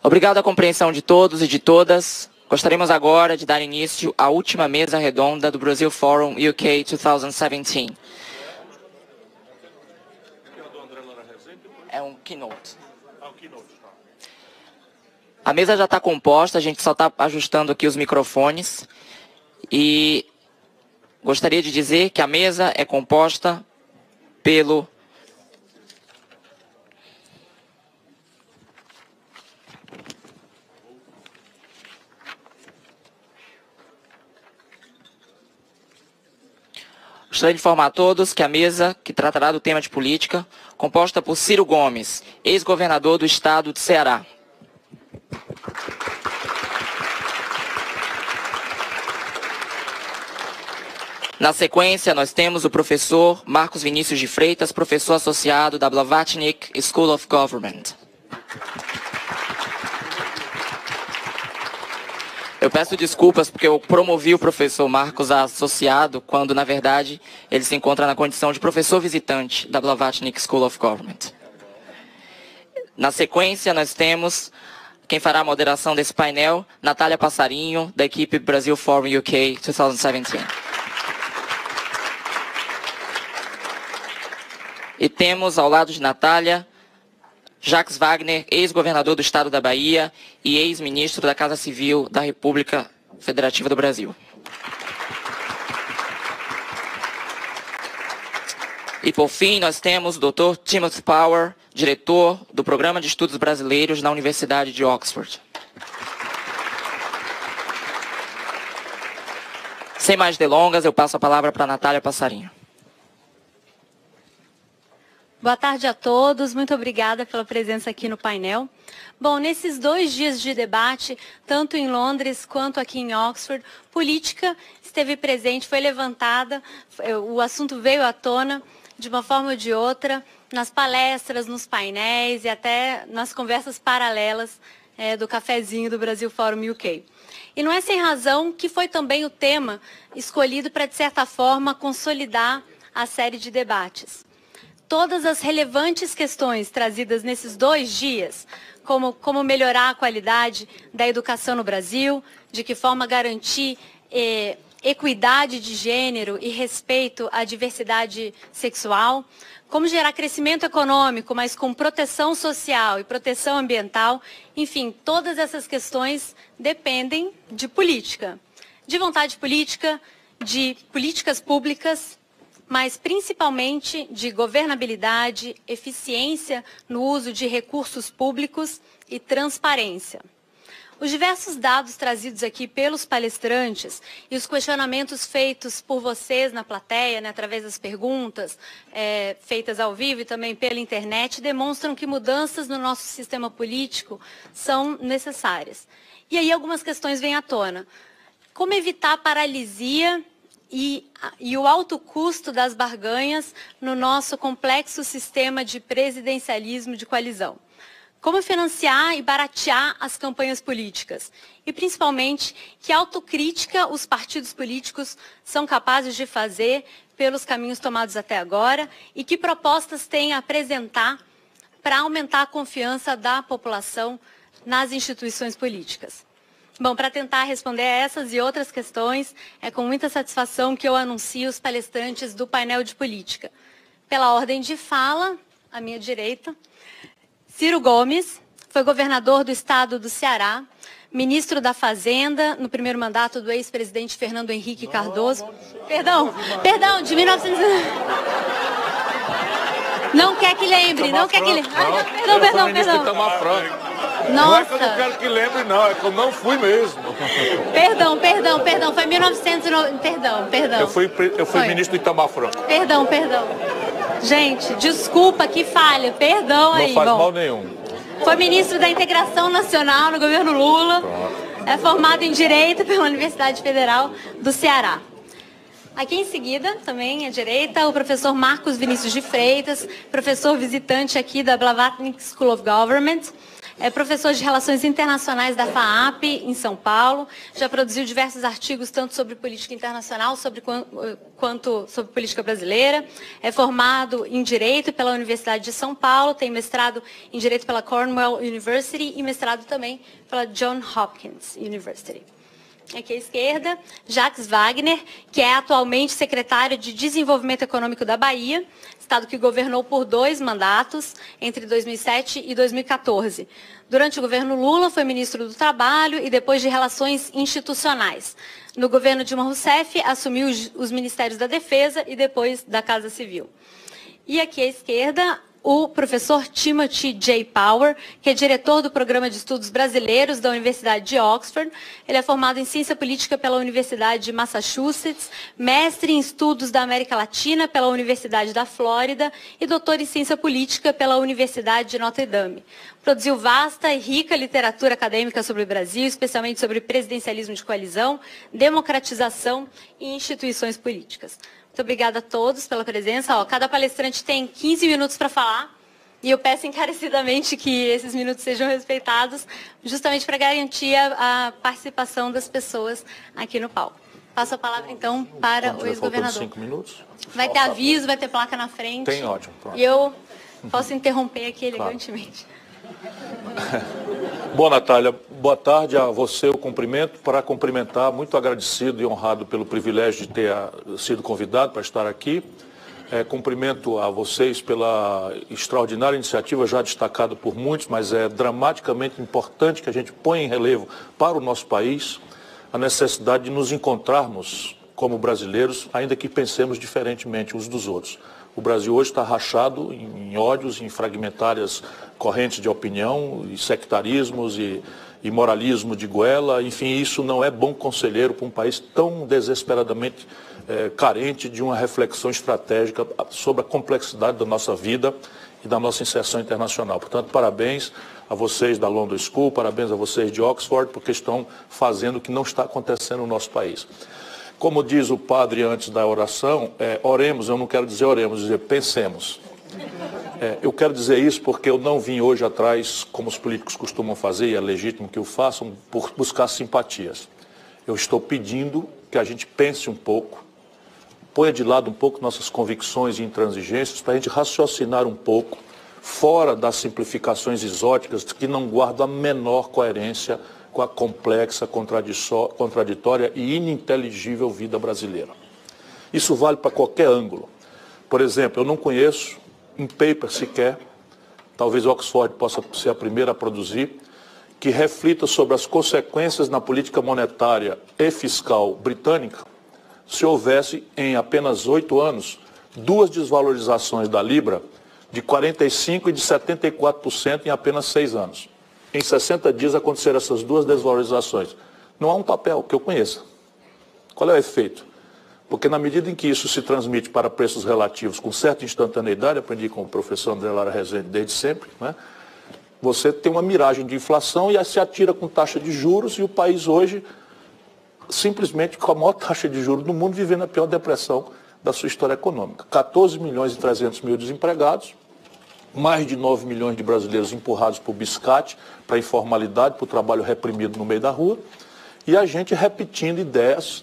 Obrigado à compreensão de todos e de todas. Gostaríamos agora de dar início à última mesa redonda do Brazil Forum UK 2017. É um keynote. A mesa já está composta, a gente só está ajustando aqui os microfones. E gostaria de dizer que a mesa é composta pelo Gostaria de informar a todos que a mesa, que tratará do tema de política, composta por Ciro Gomes, ex-governador do estado de Ceará. Na sequência, nós temos o professor Marcos Vinícius de Freitas, professor associado da Blavatnik School of Government. Eu peço desculpas porque eu promovi o professor Marcos a associado, quando, na verdade, ele se encontra na condição de professor visitante da Blavatnik School of Government. Na sequência, nós temos quem fará a moderação desse painel, Natália Passarinho, da equipe Brazil Forum UK 2017. E temos, ao lado de Natália, Jacques Wagner, ex-governador do estado da Bahia e ex-ministro da Casa Civil da República Federativa do Brasil. E por fim, nós temos o Dr. Timothy Power, diretor do Programa de Estudos Brasileiros na Universidade de Oxford. Sem mais delongas, eu passo a palavra para a Natália Passarinho. Boa tarde a todos, muito obrigada pela presença aqui no painel. Bom, nesses 2 dias de debate, tanto em Londres quanto aqui em Oxford, política esteve presente, foi levantada, o assunto veio à tona de uma forma ou de outra, nas palestras, nos painéis e até nas conversas paralelas do cafezinho do Brasil Forum UK. E não é sem razão que foi também o tema escolhido para, de certa forma, consolidar a série de debates. Todas as relevantes questões trazidas nesses 2 dias, como melhorar a qualidade da educação no Brasil, de que forma garantir equidade de gênero e respeito à diversidade sexual, como gerar crescimento econômico, mas com proteção social e proteção ambiental, enfim, todas essas questões dependem de política, de vontade política, de políticas públicas, mas principalmente de governabilidade, eficiência no uso de recursos públicos e transparência. Os diversos dados trazidos aqui pelos palestrantes e os questionamentos feitos por vocês na plateia, através das perguntas feitas ao vivo e também pela internet, demonstram que mudanças no nosso sistema político são necessárias. E aí algumas questões vêm à tona. Como evitar a paralisia e o alto custo das barganhas no nosso complexo sistema de presidencialismo de coalizão? Como financiar e baratear as campanhas políticas? E, principalmente, que autocrítica os partidos políticos são capazes de fazer pelos caminhos tomados até agora e que propostas têm a apresentar para aumentar a confiança da população nas instituições políticas? Bom, para tentar responder a essas e outras questões, é com muita satisfação que eu anuncio os palestrantes do painel de política. Pela ordem de fala, à minha direita, Ciro Gomes, foi governador do estado do Ceará, ministro da Fazenda no primeiro mandato do ex-presidente Fernando Henrique Cardoso. Perdão, de 1900... Não quer que lembre, não quer que lembre. Perdão. Nossa. Não é que eu não quero que lembre, não, é que eu não fui mesmo. Perdão, foi 1990, perdão. Eu fui ministro do Itamar Franco. Perdão. Gente, desculpa que falha, perdão aí. Não faz mal nenhum. Foi ministro da Integração Nacional no governo Lula. Pronto. É formado em Direito pela Universidade Federal do Ceará. Aqui em seguida, também à direita, o professor Marcos Vinícius de Freitas, professor visitante aqui da Blavatnik School of Government. É professor de Relações Internacionais da FAAP, em São Paulo. Já produziu diversos artigos, tanto sobre política internacional quanto sobre política brasileira. É formado em Direito pela Universidade de São Paulo, tem mestrado em Direito pela Cornell University e mestrado também pela Johns Hopkins University. Aqui à esquerda, Jacques Wagner, que é atualmente secretário de Desenvolvimento Econômico da Bahia, estado que governou por 2 mandatos, entre 2007 e 2014. Durante o governo Lula, foi ministro do Trabalho e depois de Relações Institucionais. No governo Dilma Rousseff, assumiu os Ministérios da Defesa e depois da Casa Civil. E aqui à esquerda, o professor Timothy J. Power, que é diretor do Programa de Estudos Brasileiros da Universidade de Oxford. Ele é formado em Ciência Política pela Universidade de Massachusetts, mestre em Estudos da América Latina pela Universidade da Flórida e doutor em Ciência Política pela Universidade de Notre Dame. Produziu vasta e rica literatura acadêmica sobre o Brasil, especialmente sobre presidencialismo de coalizão, democratização e instituições políticas. Muito obrigada a todos pela presença. Cada palestrante tem 15 minutos para falar e eu peço encarecidamente que esses minutos sejam respeitados, justamente para garantir a participação das pessoas aqui no palco. Passo a palavra, então, para o ex-governador. 5 minutos? Vai ter aviso, vai ter placa na frente. Tem, ótimo. Pronto. E eu posso interromper aqui elegantemente. Bom, Natália, boa tarde a você, eu cumprimento, para cumprimentar, muito agradecido e honrado pelo privilégio de ter sido convidado para estar aqui. Cumprimento a vocês pela extraordinária iniciativa, já destacada por muitos, mas é dramaticamente importante que a gente ponha em relevo para o nosso país a necessidade de nos encontrarmos como brasileiros, ainda que pensemos diferentemente uns dos outros. O Brasil hoje está rachado em ódios, em fragmentárias correntes de opinião, e sectarismos e moralismo de goela. Enfim, isso não é bom conselheiro para um país tão desesperadamente carente de uma reflexão estratégica sobre a complexidade da nossa vida e da nossa inserção internacional. Portanto, parabéns a vocês da London School, parabéns a vocês de Oxford, porque estão fazendo o que não está acontecendo no nosso país. Como diz o padre antes da oração, oremos, eu não quero dizer oremos, dizer pensemos. Eu quero dizer isso porque eu não vim hoje atrás, como os políticos costumam fazer, e é legítimo que o façam, por buscar simpatias. Eu estou pedindo que a gente pense um pouco, ponha de lado um pouco nossas convicções e intransigências, para a gente raciocinar um pouco, fora das simplificações exóticas que não guardam a menor coerência com a complexa, contraditória e ininteligível vida brasileira. Isso vale para qualquer ângulo. Por exemplo, eu não conheço um paper sequer, talvez Oxford possa ser a primeira a produzir, que reflita sobre as consequências na política monetária e fiscal britânica se houvesse, em apenas 8 anos, 2 desvalorizações da Libra de 45% e de 74% em apenas 6 anos. Em 60 dias aconteceram essas 2 desvalorizações. Não há um papel que eu conheça. Qual é o efeito? Porque na medida em que isso se transmite para preços relativos com certa instantaneidade, aprendi com o professor André Lara Rezende desde sempre, né? Você tem uma miragem de inflação e aí se atira com taxa de juros e o país hoje, simplesmente com a maior taxa de juros do mundo, vivendo a pior depressão da sua história econômica. 14 milhões e 300 mil desempregados, mais de 9 milhões de brasileiros empurrados por biscate, para a informalidade, para o trabalho reprimido no meio da rua, e a gente repetindo ideias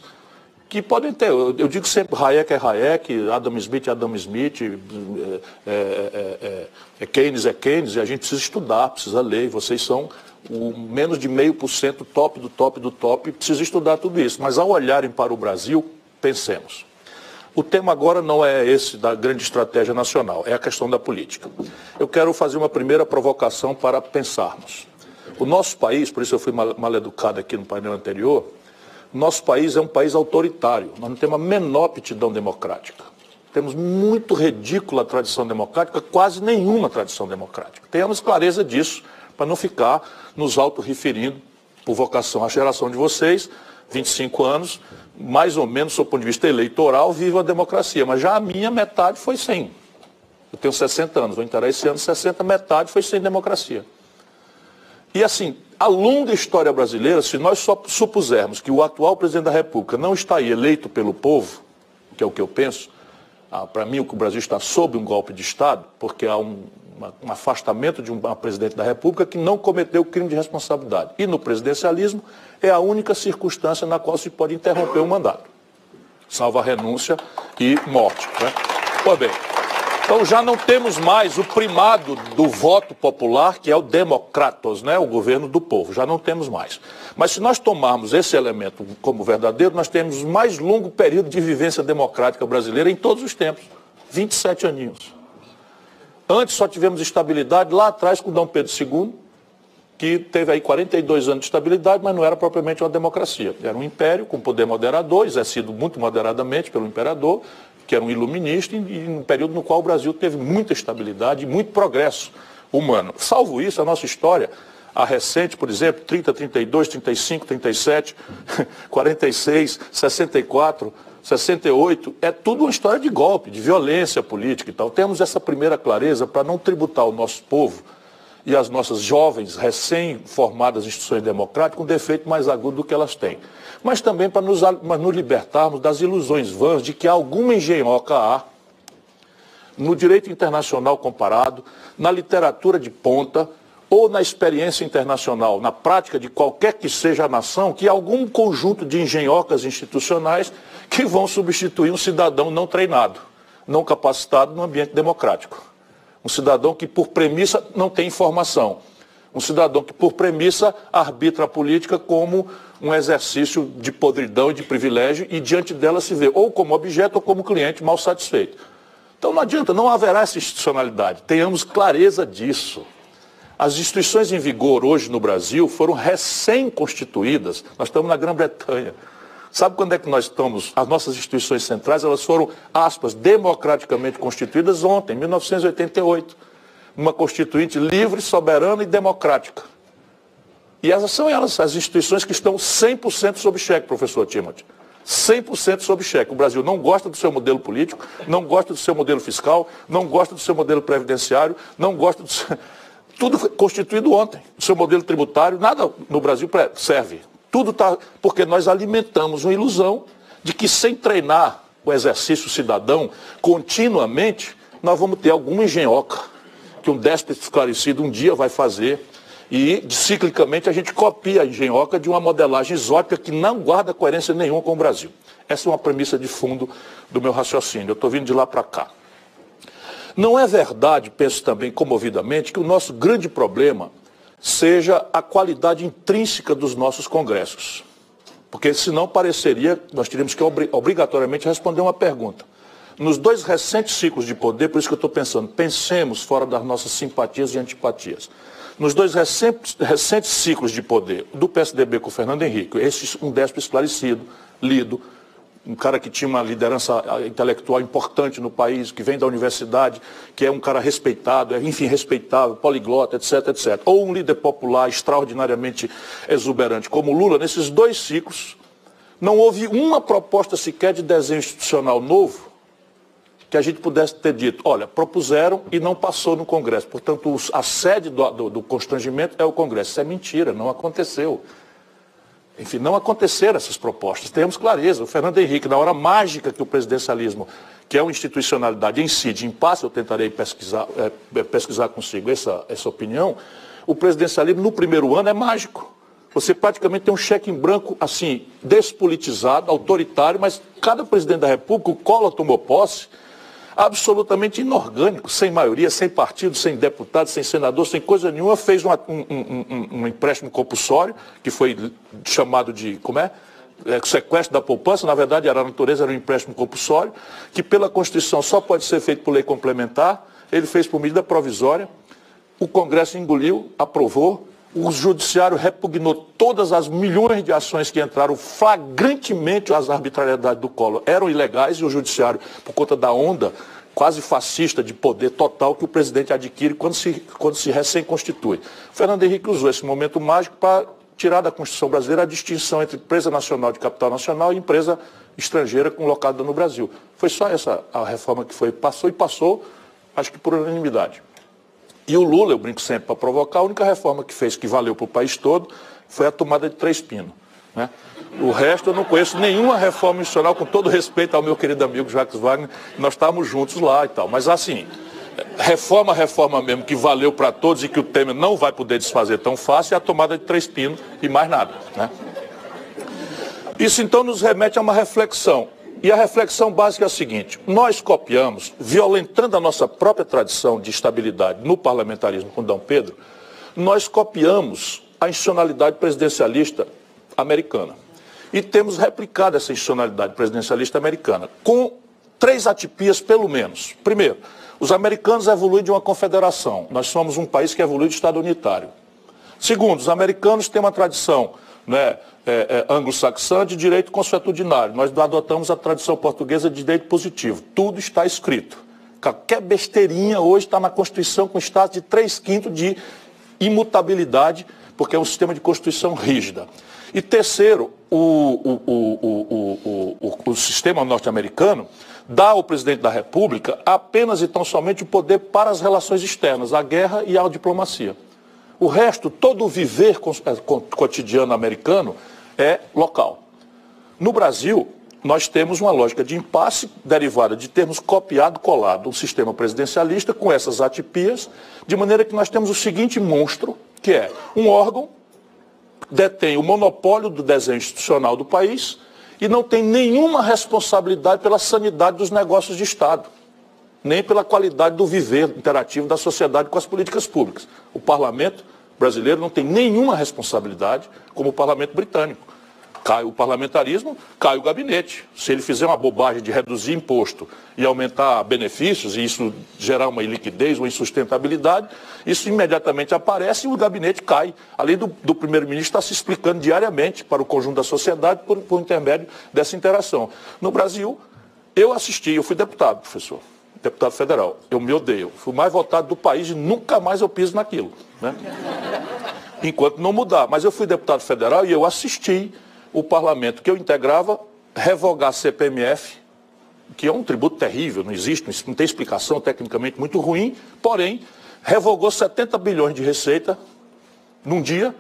que podem ter, eu digo sempre, Hayek é Hayek, Adam Smith é Adam Smith, Keynes é Keynes, e a gente precisa estudar, precisa ler, e vocês são o menos de 0,5% top do top do top, precisa estudar tudo isso, mas ao olharem para o Brasil, pensemos. O tema agora não é esse da grande estratégia nacional, é a questão da política. Eu quero fazer uma primeira provocação para pensarmos. O nosso país, por isso eu fui mal educado aqui no painel anterior, nosso país é um país autoritário, nós não temos a menor aptidão democrática. Temos muito ridícula tradição democrática, quase nenhuma tradição democrática. Tenhamos clareza disso, para não ficar nos auto-referindo, por vocação à geração de vocês, 25 anos, mais ou menos, do ponto de vista eleitoral, vive a democracia. Mas já a minha metade foi sem. Eu tenho 60 anos, vou entrar esse ano 60, metade foi sem democracia. E assim, a longa história brasileira, se nós só supusermos que o atual presidente da República não está aí eleito pelo povo, que é o que eu penso, para mim o Brasil está sob um golpe de Estado, porque há um afastamento de um presidente da República que não cometeu crime de responsabilidade. E no presidencialismo é a única circunstância na qual se pode interromper um mandato, salvo a renúncia e morte, né? Pois bem, então já não temos mais o primado do voto popular, que é o democratos, né? O governo do povo, já não temos mais. Mas se nós tomarmos esse elemento como verdadeiro, nós temos o mais longo período de vivência democrática brasileira em todos os tempos, 27 aninhos. Antes só tivemos estabilidade lá atrás com Dom Pedro II, que teve aí 42 anos de estabilidade, mas não era propriamente uma democracia. Era um império com poder moderador, exercido muito moderadamente pelo imperador, que era um iluminista, e um período no qual o Brasil teve muita estabilidade e muito progresso humano. Salvo isso, a nossa história, a recente, por exemplo, 30, 32, 35, 37, 46, 64... 68, é tudo uma história de golpe, de violência política e tal. Temos essa primeira clareza para não tributar o nosso povo e as nossas jovens, recém-formadas instituições democráticas com um defeito mais agudo do que elas têm. Mas também para nos libertarmos das ilusões vãs de que alguma engenhoca há no direito internacional comparado, na literatura de ponta, ou na experiência internacional, na prática de qualquer que seja a nação, que há algum conjunto de engenhocas institucionais que vão substituir um cidadão não treinado, não capacitado no ambiente democrático. Um cidadão que, por premissa, não tem informação. Um cidadão que, por premissa, arbitra a política como um exercício de podridão e de privilégio e, diante dela, se vê ou como objeto ou como cliente mal satisfeito. Então, não adianta, não haverá essa institucionalidade. Tenhamos clareza disso. As instituições em vigor hoje no Brasil foram recém-constituídas. Nós estamos na Grã-Bretanha. Sabe quando é que nós estamos? As nossas instituições centrais, elas foram, aspas, democraticamente constituídas ontem, em 1988. Uma constituinte livre, soberana e democrática. E essas são elas, as instituições que estão 100% sob cheque, professor Timothy. 100% sob cheque. O Brasil não gosta do seu modelo político, não gosta do seu modelo fiscal, não gosta do seu modelo previdenciário, não gosta do seu... Tudo foi constituído ontem. O seu modelo tributário, nada no Brasil serve. Tudo está... Porque nós alimentamos uma ilusão de que sem treinar o exercício cidadão continuamente, nós vamos ter alguma engenhoca que um déspota esclarecido um dia vai fazer e ciclicamente a gente copia a engenhoca de uma modelagem exótica que não guarda coerência nenhuma com o Brasil. Essa é uma premissa de fundo do meu raciocínio. Eu estou vindo de lá para cá. Não é verdade, penso também comovidamente, que o nosso grande problema seja a qualidade intrínseca dos nossos congressos. Porque senão pareceria, nós teríamos que obrigatoriamente responder uma pergunta. Nos dois recentes ciclos de poder, por isso que eu estou pensando, pensemos fora das nossas simpatias e antipatias. Nos dois recentes ciclos de poder, do PSDB com o Fernando Henrique, esse um déspota esclarecido, lido, um cara que tinha uma liderança intelectual importante no país, que vem da universidade, que é um cara respeitado, enfim, respeitável, poliglota, etc, etc. Ou um líder popular extraordinariamente exuberante, como Lula, nesses dois ciclos, não houve uma proposta sequer de desenho institucional novo que a gente pudesse ter dito, olha, propuseram e não passou no Congresso. Portanto, a sede do constrangimento é o Congresso. Isso é mentira, não aconteceu. Enfim, não aconteceram essas propostas. Tenhamos clareza. O Fernando Henrique, na hora mágica que o presidencialismo, que é uma institucionalidade, incide em impasse, eu tentarei pesquisar consigo essa opinião, o presidencialismo no primeiro ano é mágico. Você praticamente tem um cheque em branco, assim, despolitizado, autoritário, mas cada presidente da República, o Collor tomou posse, absolutamente inorgânico, sem maioria, sem partido, sem deputado, sem senador, sem coisa nenhuma, fez um empréstimo compulsório, que foi chamado de, sequestro da poupança, na verdade a natureza era um empréstimo compulsório, que pela Constituição só pode ser feito por lei complementar, ele fez por medida provisória, o Congresso engoliu, aprovou, o Judiciário repugnou todas as milhões de ações que entraram flagrantemente, as arbitrariedades do Collor eram ilegais e o Judiciário, por conta da onda quase fascista de poder total que o presidente adquire quando se recém-constitui. O Fernando Henrique usou esse momento mágico para tirar da Constituição brasileira a distinção entre empresa nacional de capital nacional e empresa estrangeira colocada no Brasil. Foi só essa a reforma que passou, acho que por unanimidade. E o Lula, eu brinco sempre para provocar, a única reforma que fez, que valeu para o país todo, foi a tomada de Três Pinos, né? O resto eu não conheço nenhuma reforma institucional, com todo respeito ao meu querido amigo Jacques Wagner, nós estávamos juntos lá e tal. Mas assim, reforma mesmo, que valeu para todos e que o Temer não vai poder desfazer tão fácil, é a tomada de 3 pinos e mais nada, né? Isso então nos remete a uma reflexão. E a reflexão básica é a seguinte: nós copiamos, violentando a nossa própria tradição de estabilidade no parlamentarismo com Dom Pedro, nós copiamos a institucionalidade presidencialista americana. E temos replicado essa institucionalidade presidencialista americana, com 3 atipias pelo menos. Primeiro, os americanos evoluem de uma confederação. Nós somos um país que evolui de Estado unitário. Segundo, os americanos têm uma tradição, né, anglo-saxã de direito consuetudinário. Nós adotamos a tradição portuguesa de direito positivo. Tudo está escrito. Qualquer besteirinha hoje está na Constituição com status de 3/5 de imutabilidade, porque é um sistema de Constituição rígida. E terceiro, o sistema norte-americano dá ao presidente da República apenas e tão somente o poder para as relações externas, a guerra e a diplomacia. O resto, todo o viver cotidiano americano é local. No Brasil, nós temos uma lógica de impasse derivada de termos copiado, colado um sistema presidencialista com essas atipias, de maneira que nós temos o seguinte monstro, que é um órgão que detém o monopólio do desenho institucional do país e não tem nenhuma responsabilidade pela sanidade dos negócios de Estado, nem pela qualidade do viver interativo da sociedade com as políticas públicas. O parlamento brasileiro não tem nenhuma responsabilidade como o parlamento britânico. Cai o parlamentarismo, cai o gabinete. Se ele fizer uma bobagem de reduzir imposto e aumentar benefícios, e isso gerar uma iliquidez, uma insustentabilidade, isso imediatamente aparece e o gabinete cai. Além do primeiro-ministro estar se explicando diariamente para o conjunto da sociedade por intermédio dessa interação. No Brasil, eu fui deputado, professor, deputado federal. Eu me odeio. Fui o mais votado do país e nunca mais eu piso naquilo, né? Enquanto não mudar. Mas eu fui deputado federal e eu assisti o parlamento que eu integrava revogar a CPMF, que é um tributo terrível, não existe, não tem explicação, tecnicamente muito ruim, porém, revogou 70 bilhões de receita num dia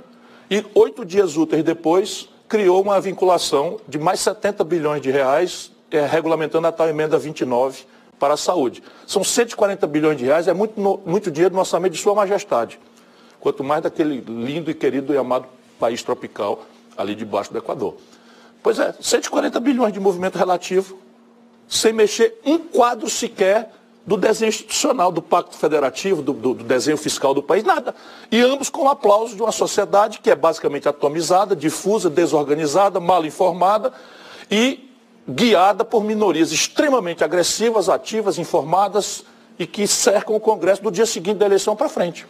e 8 dias úteis depois criou uma vinculação de mais 70 bilhões de reais, regulamentando a tal emenda 29 para a saúde. São 140 bilhões de reais, é muito dinheiro no orçamento de Sua Majestade, quanto mais daquele lindo e querido e amado país tropical ali debaixo do Equador. Pois é, 140 bilhões de movimento relativo, sem mexer um quadro sequer do desenho institucional, do pacto federativo, do desenho fiscal do país, nada. E ambos com o aplauso de uma sociedade que é basicamente atomizada, difusa, desorganizada, mal informada e guiada por minorias extremamente agressivas, ativas, informadas e que cercam o Congresso do dia seguinte da eleição para frente.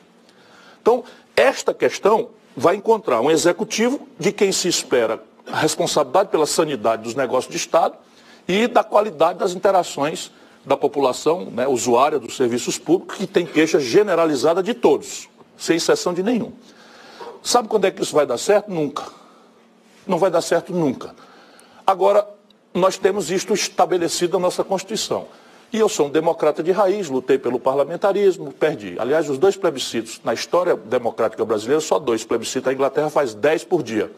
Então, esta questão vai encontrar um executivo de quem se espera a responsabilidade pela sanidade dos negócios de Estado e da qualidade das interações da população, né, usuária dos serviços públicos, que tem queixa generalizada de todos, sem exceção de nenhum. Sabe quando é que isso vai dar certo? Nunca. Não vai dar certo nunca. Agora, nós temos isto estabelecido na nossa Constituição. E eu sou um democrata de raiz, lutei pelo parlamentarismo, perdi. Aliás, os 2 plebiscitos na história democrática brasileira, só 2 plebiscitos. A Inglaterra faz 10 por dia.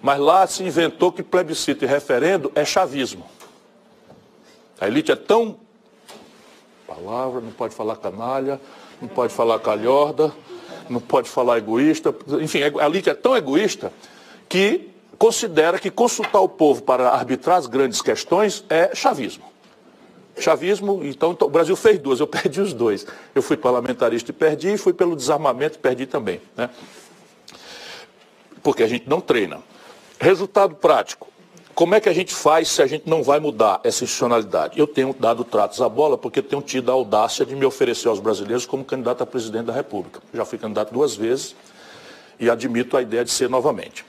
Mas lá se inventou que plebiscito e referendo é chavismo. A elite é tão... palavra, não pode falar canalha, não pode falar calhorda, não pode falar egoísta. Enfim, a elite é tão egoísta que considera que consultar o povo para arbitrar as grandes questões é chavismo. Chavismo, então o Brasil fez 2, eu perdi os 2. Eu fui parlamentarista e perdi, e fui pelo desarmamento e perdi também, né? Porque a gente não treina. Resultado prático. Como é que a gente faz se a gente não vai mudar essa institucionalidade? Eu tenho dado tratos à bola porque eu tenho tido a audácia de me oferecer aos brasileiros como candidato a presidente da República. Já fui candidato 2 vezes e admito a ideia de ser novamente.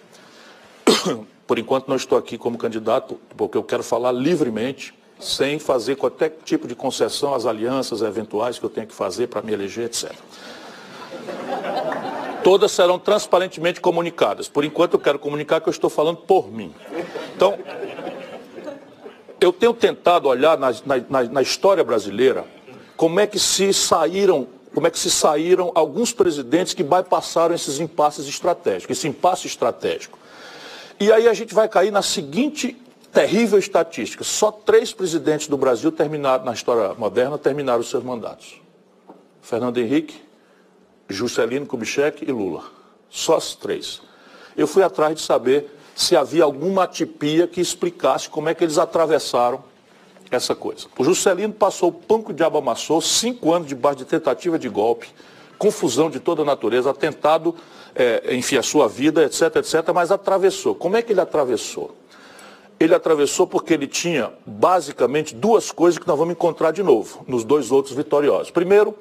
Por enquanto não estou aqui como candidato porque eu quero falar livremente, sem fazer qualquer tipo de concessão às alianças eventuais que eu tenho que fazer para me eleger, etc. Todas serão transparentemente comunicadas. Por enquanto eu quero comunicar que eu estou falando por mim. Então, eu tenho tentado olhar na história brasileira como é que se saíram alguns presidentes que bypassaram esses impasses estratégicos, esse impasse estratégico. E aí a gente vai cair na seguinte terrível estatística: só 3 presidentes do Brasil terminaram, na história moderna, terminaram os seus mandatos. Fernando Henrique, Juscelino Kubitschek e Lula. Só os três. Eu fui atrás de saber se havia alguma atipia que explicasse como é que eles atravessaram essa coisa. O Juscelino passou o pão que o diabo amassou, 5 anos debaixo de tentativa de golpe, confusão de toda natureza, atentado, enfim, a sua vida, etc, etc, mas atravessou. Como é que ele atravessou? Ele atravessou porque ele tinha, basicamente, 2 coisas que nós vamos encontrar de novo, nos 2 outros vitoriosos. Primeiro,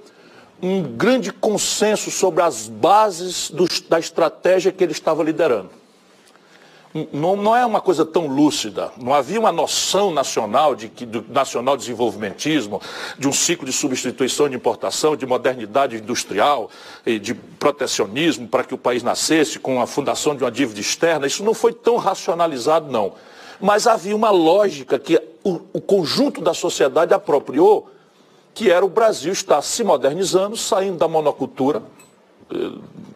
um grande consenso sobre as bases da estratégia que ele estava liderando. Não é uma coisa tão lúcida, não havia uma noção nacional do nacional desenvolvimentismo, de um ciclo de substituição de importação, de modernidade industrial, de protecionismo para que o país nascesse com a fundação de uma dívida externa. Isso não foi tão racionalizado, não. Mas havia uma lógica que o conjunto da sociedade apropriou, que era o Brasil estar se modernizando, saindo da monocultura,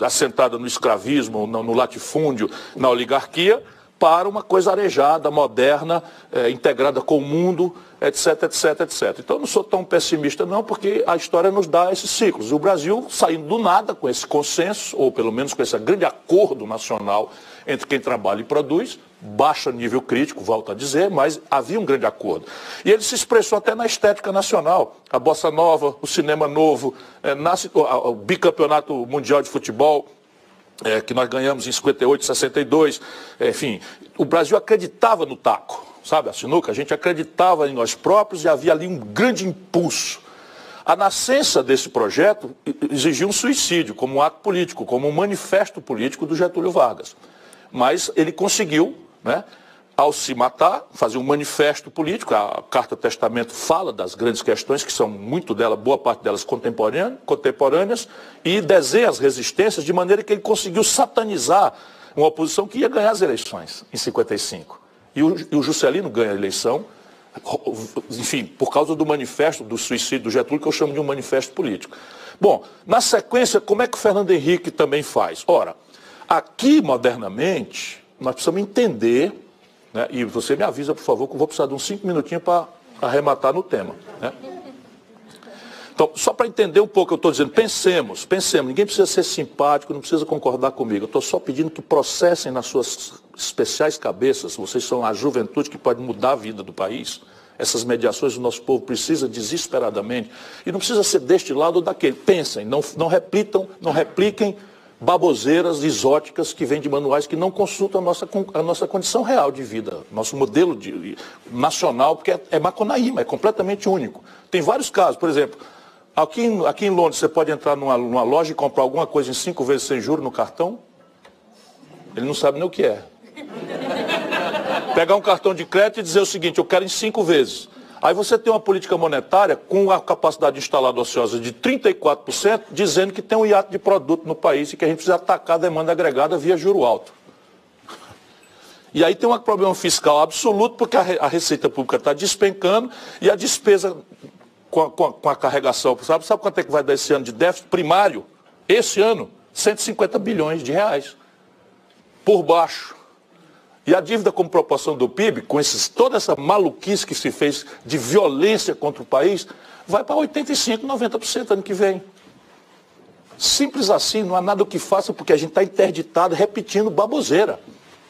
assentada no escravismo, no latifúndio, na oligarquia, para uma coisa arejada, moderna, integrada com o mundo, etc, etc, etc. Então eu não sou tão pessimista não, porque a história nos dá esses ciclos. O Brasil saindo do nada com esse consenso, ou pelo menos com esse grande acordo nacional entre quem trabalha e produz, baixo nível crítico, volto a dizer, mas havia um grande acordo. E ele se expressou até na estética nacional. A bossa nova, o cinema novo, nasce o bicampeonato mundial de futebol, que nós ganhamos em 58, 62, enfim. O Brasil acreditava no taco, sabe, a sinuca? A gente acreditava em nós próprios e havia ali um grande impulso. A nascença desse projeto exigiu um suicídio como um ato político, como um manifesto político do Getúlio Vargas. Mas ele conseguiu, né, ao se matar, fazer um manifesto político. A Carta Testamento fala das grandes questões, que são muito delas, boa parte delas contemporâneas, e desenha as resistências de maneira que ele conseguiu satanizar uma oposição que ia ganhar as eleições em 55. E o Juscelino ganha a eleição, enfim, por causa do manifesto do suicídio do Getúlio, que eu chamo de um manifesto político. Bom, na sequência, como é que o Fernando Henrique também faz? Ora, aqui, modernamente, nós precisamos entender, né, e você me avisa, por favor, que eu vou precisar de uns 5 minutinhos para arrematar no tema. Né? Então, só para entender um pouco, eu estou dizendo, pensemos, ninguém precisa ser simpático, não precisa concordar comigo, eu estou só pedindo que processem nas suas especiais cabeças, vocês são a juventude que pode mudar a vida do país, essas mediações o nosso povo precisa desesperadamente, e não precisa ser deste lado ou daquele, pensem, não repliquem baboseiras exóticas que vêm de manuais que não consultam a nossa condição real de vida, nosso modelo nacional, porque é Macunaíma, é completamente único. Tem vários casos, por exemplo, aqui em Londres você pode entrar numa loja e comprar alguma coisa em 5 vezes sem juros no cartão, ele não sabe nem o que é. Pegar um cartão de crédito e dizer o seguinte, eu quero em 5 vezes. Aí você tem uma política monetária com a capacidade instalada ociosa de 34%, dizendo que tem um hiato de produto no país e que a gente precisa atacar a demanda agregada via juro alto. E aí tem um problema fiscal absoluto, porque a receita pública está despencando e a despesa com a carregação, sabe quanto é que vai dar esse ano de déficit primário? Esse ano, 150 bilhões de reais. Por baixo. E a dívida como proporção do PIB, com toda essa maluquice que se fez de violência contra o país, vai para 85%, 90% ano que vem. Simples assim, não há nada o que faça, porque a gente está interditado repetindo baboseira,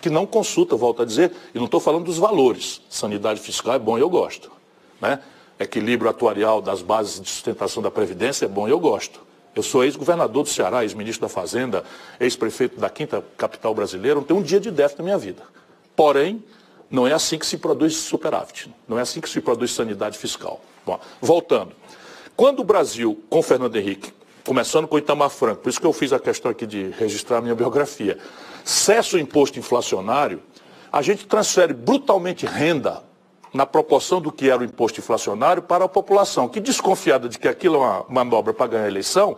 que não consulta, volto a dizer, e não estou falando dos valores. Sanidade fiscal é bom e eu gosto. Né? Equilíbrio atuarial das bases de sustentação da Previdência é bom e eu gosto. Eu sou ex-governador do Ceará, ex-ministro da Fazenda, ex-prefeito da 5ª capital brasileira, não tenho um dia de déficit na minha vida. Porém, não é assim que se produz superávit, não é assim que se produz sanidade fiscal. Bom, voltando. Quando o Brasil, com Fernando Henrique, começando com Itamar Franco, por isso que eu fiz a questão aqui de registrar a minha biografia, cessa o imposto inflacionário, a gente transfere brutalmente renda na proporção do que era o imposto inflacionário para a população, que desconfiada de que aquilo é uma manobra para ganhar a eleição,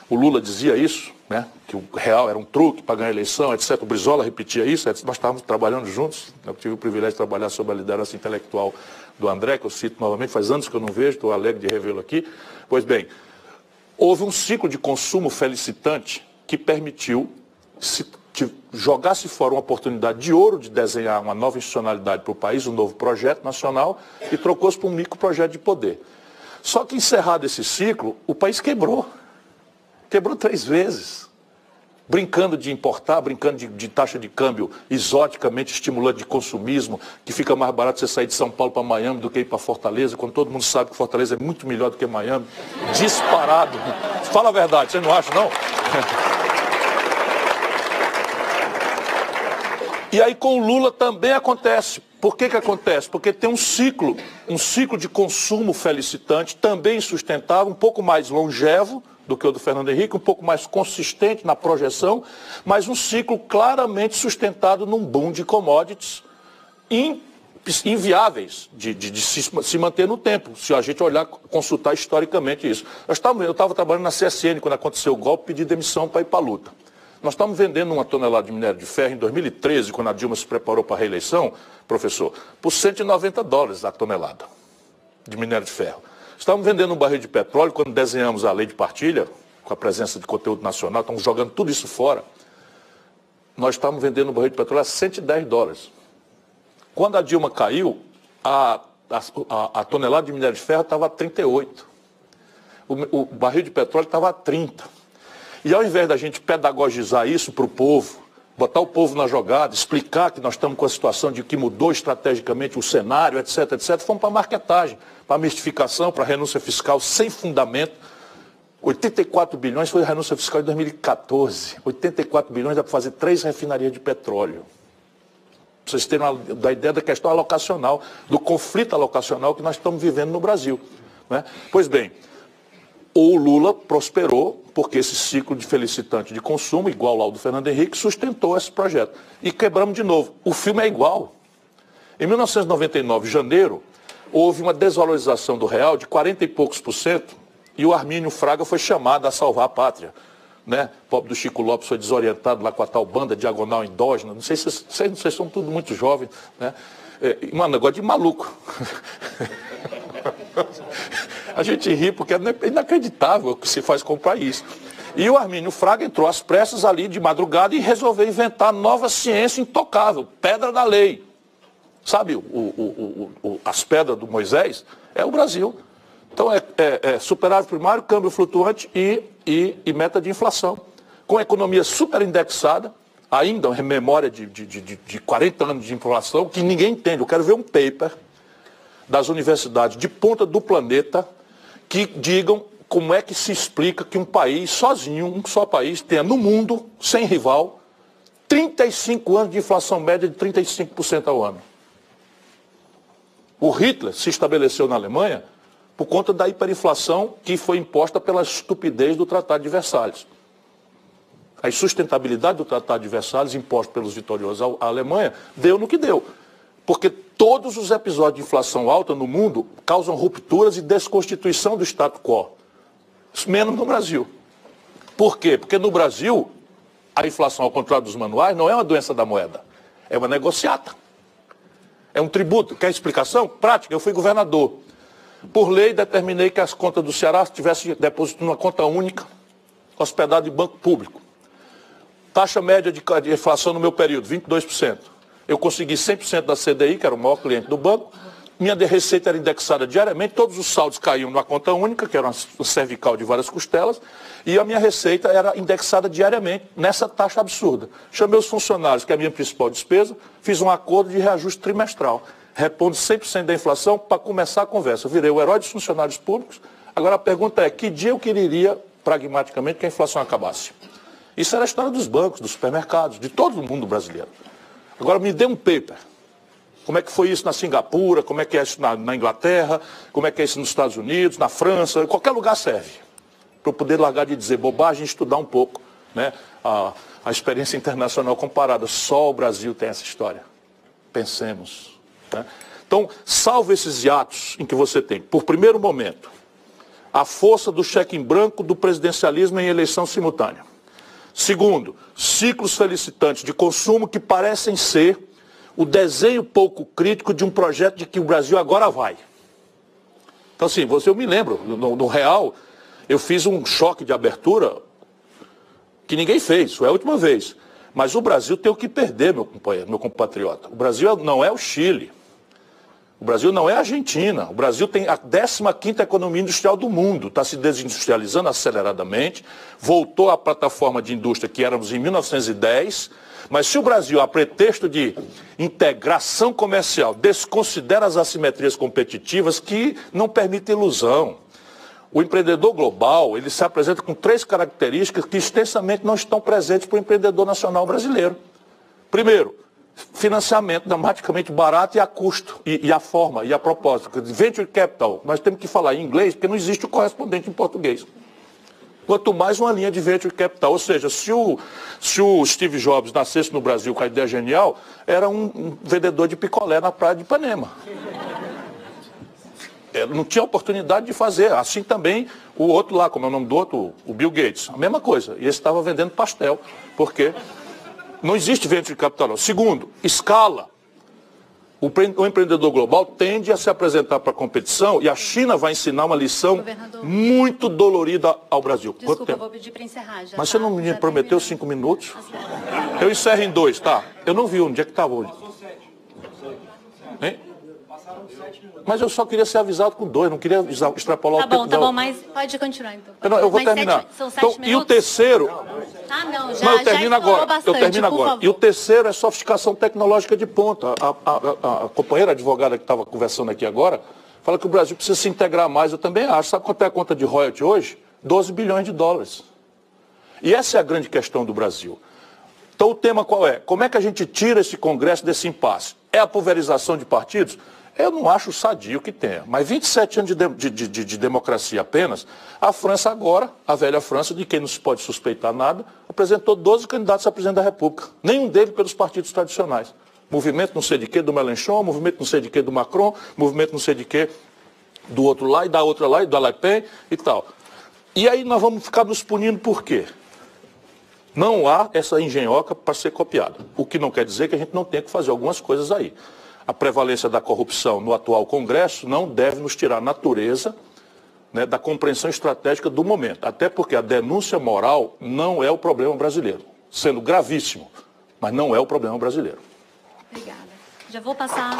o Lula dizia isso, né, que o real era um truque para ganhar a eleição, etc. O Brizola repetia isso, etc. Nós estávamos trabalhando juntos, eu tive o privilégio de trabalhar sob a liderança intelectual do André, que eu cito novamente, faz anos que eu não vejo, estou alegre de revê-lo aqui. Pois bem, houve um ciclo de consumo felicitante que permitiu que jogasse fora uma oportunidade de ouro de desenhar uma nova institucionalidade para o país, um novo projeto nacional, e trocou-se por um microprojeto de poder. Só que encerrado esse ciclo, o país quebrou. Quebrou 3 vezes. Brincando de importar, brincando de taxa de câmbio exoticamente estimulante de consumismo, que fica mais barato você sair de São Paulo para Miami do que ir para Fortaleza, quando todo mundo sabe que Fortaleza é muito melhor do que Miami. Disparado. Fala a verdade, você não acha, não? E aí com o Lula também acontece. Por que acontece? Porque tem um ciclo de consumo felicitante, também sustentável, um pouco mais longevo do que o do Fernando Henrique, um pouco mais consistente na projeção, mas um ciclo claramente sustentado num boom de commodities inviáveis de se manter no tempo, se a gente olhar, consultar historicamente isso. Eu estava trabalhando na CSN quando aconteceu o golpe, pedi demissão para ir para a luta. Nós estamos vendendo uma tonelada de minério de ferro em 2013, quando a Dilma se preparou para a reeleição, professor, por $190 a tonelada de minério de ferro. Estamos vendendo um barril de petróleo, quando desenhamos a lei de partilha, com a presença de conteúdo nacional, estamos jogando tudo isso fora. Nós estamos vendendo um barril de petróleo a $110. Quando a Dilma caiu, a tonelada de minério de ferro estava a 38. O barril de petróleo estava a 30. E ao invés da gente pedagogizar isso para o povo, botar o povo na jogada, explicar que nós estamos com a situação de que mudou estrategicamente o cenário, etc, etc, fomos para a marketagem, para a mistificação, para a renúncia fiscal sem fundamento. 84 bilhões foi a renúncia fiscal em 2014. 84 bilhões dá para fazer 3 refinarias de petróleo. Para vocês terem uma ideia da questão alocacional, do conflito alocacional que nós estamos vivendo no Brasil, né? Pois bem, o Lula prosperou porque esse ciclo de felicitante de consumo, igual ao do Fernando Henrique, sustentou esse projeto. E quebramos de novo. O filme é igual. Em 1999, janeiro, houve uma desvalorização do real de 40 e poucos %, e o Armínio Fraga foi chamado a salvar a pátria, né? O pobre do Chico Lopes foi desorientado lá com a tal banda diagonal endógena. Não sei se vocês são tudo muito jovens, né? Um negócio de maluco. A gente ri porque é inacreditável o que se faz com o país. E o Armínio Fraga entrou às pressas ali de madrugada e resolveu inventar nova ciência intocável, pedra da lei. Sabe as pedras do Moisés? É o Brasil. Então é superávit primário, câmbio flutuante e meta de inflação. Com a economia super indexada, ainda uma memória de 40 anos de inflação, que ninguém entende. Eu quero ver um paper das universidades de ponta do planeta que digam como é que se explica que um país sozinho, um só país, tenha no mundo, sem rival, 35 anos de inflação média de 35% ao ano. O Hitler se estabeleceu na Alemanha por conta da hiperinflação que foi imposta pela estupidez do Tratado de Versalhes. A insustentabilidade do Tratado de Versalhes, imposto pelos vitoriosos à Alemanha, deu no que deu. Porque todos os episódios de inflação alta no mundo causam rupturas e desconstituição do status quo. Menos no Brasil. Por quê? Porque no Brasil, a inflação, ao contrário dos manuais, não é uma doença da moeda. É uma negociata. É um tributo. Quer explicação? Prática. Eu fui governador. Por lei, determinei que as contas do Ceará tivessem depósito numa conta única, hospedada em banco público. Taxa média de inflação no meu período, 22%. Eu consegui 100% da CDI, que era o maior cliente do banco. Minha receita era indexada diariamente, todos os saldos caíam numa conta única, que era uma cervical de várias costelas, e a minha receita era indexada diariamente nessa taxa absurda. Chamei os funcionários, que é a minha principal despesa, fiz um acordo de reajuste trimestral. Repondo 100% da inflação para começar a conversa. Eu virei o herói dos funcionários públicos. Agora a pergunta é, que dia eu quereria, pragmaticamente, que a inflação acabasse? Isso era a história dos bancos, dos supermercados, de todo mundo brasileiro. Agora me dê um paper. Como é que foi isso na Singapura, como é que é isso na Inglaterra, como é que é isso nos Estados Unidos, na França, em qualquer lugar serve. Para eu poder largar de dizer bobagem e estudar um pouco, né, a experiência internacional comparada. Só o Brasil tem essa história. Pensemos. Né? Então, salvo esses hiatos em que você tem, por primeiro momento, a força do cheque em branco do presidencialismo em eleição simultânea. Segundo, ciclos felicitantes de consumo que parecem ser o desenho pouco crítico de um projeto de que o Brasil agora vai. Então, assim, eu me lembro, no Real, eu fiz um choque de abertura que ninguém fez, foi a última vez. Mas o Brasil tem o que perder, meu compatriota. O Brasil não é o Chile. O Brasil não é a Argentina. O Brasil tem a 15ª economia industrial do mundo. Está se desindustrializando aceleradamente. Voltou à plataforma de indústria que éramos em 1910. Mas se o Brasil, a pretexto de integração comercial, desconsidera as assimetrias competitivas que não permitem ilusão. O empreendedor global, ele se apresenta com 3 características que extensamente não estão presentes para o empreendedor nacional brasileiro. Primeiro, financiamento dramaticamente barato e a custo, e a forma, e a propósito. Venture capital, nós temos que falar em inglês porque não existe o correspondente em português. Quanto mais uma linha de venture capital, ou seja, se o Steve Jobs nascesse no Brasil com a ideia genial, era um vendedor de picolé na praia de Ipanema. Não tinha oportunidade de fazer. Assim também o outro lá, como é o nome do outro, o Bill Gates, a mesma coisa. E esse estava vendendo pastel, porque não existe venture capital. Segundo, escala. O empreendedor global tende a se apresentar para a competição e a China vai ensinar uma lição muito dolorida ao Brasil. Desculpa, eu vou pedir para encerrar. Já mas você não me prometeu 5 minutos? Eu encerro em 2, tá? Eu não vi onde é que estava hoje. Hein? Mas eu só queria ser avisado com 2, não queria extrapolar o tempo. Tá bom, mas pode continuar então. Não, eu vou terminar. São 7 minutos? E o terceiro... Ah, não, já eu termino agora. Bastante, eu termino agora. favor. E o terceiro é sofisticação tecnológica de ponta. A companheira advogada que estava conversando aqui agora fala que o Brasil precisa se integrar mais. Eu também acho. Sabe quanto é a conta de royalty hoje? 12 bilhões de dólares. E essa é a grande questão do Brasil. Então o tema qual é? Como é que a gente tira esse Congresso desse impasse? É a pulverização de partidos? Eu não acho sadio que tenha, mas 27 anos de democracia apenas, a França agora, a velha França, de quem não se pode suspeitar nada, apresentou 12 candidatos a presidente da República, nenhum deles pelos partidos tradicionais. Movimento não sei de quê do Mélenchon, movimento não sei de quê do Macron, movimento não sei de quê do outro lá e da outra lá e da Le Pen e tal. E aí nós vamos ficar nos punindo por quê? Não há essa engenhoca para ser copiada, o que não quer dizer que a gente não tenha que fazer algumas coisas aí. A prevalência da corrupção no atual Congresso não deve nos tirar a natureza, né, da compreensão estratégica do momento. Até porque a denúncia moral não é o problema brasileiro, sendo gravíssimo, mas não é o problema brasileiro. Obrigada. Já vou passar...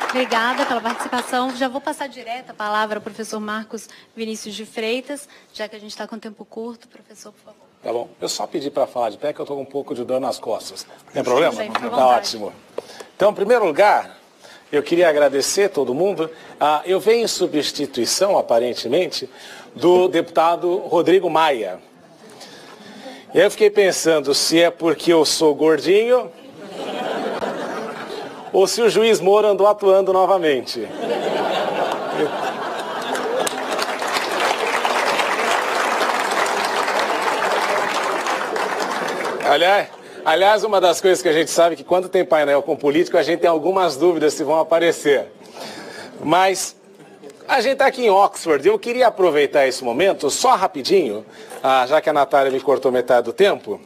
Obrigada pela participação. Já vou passar direto a palavra ao professor Marcos Vinícius de Freitas, já que a gente está com tempo curto. Professor, por favor. Tá bom. Eu só pedi para falar de pé que eu estou com um pouco de dor nas costas. Tem problema? Bem, tá ótimo. Então, em primeiro lugar, eu queria agradecer todo mundo. Eu venho em substituição, aparentemente, do deputado Rodrigo Maia. E aí eu fiquei pensando se é porque eu sou gordinho ou se o juiz Moro andou atuando novamente. Aliás, uma das coisas que a gente sabe é que quando tem painel com político, a gente tem algumas dúvidas se vão aparecer. Mas a gente está aqui em Oxford e eu queria aproveitar esse momento, só rapidinho, já que a Natália me cortou metade do tempo,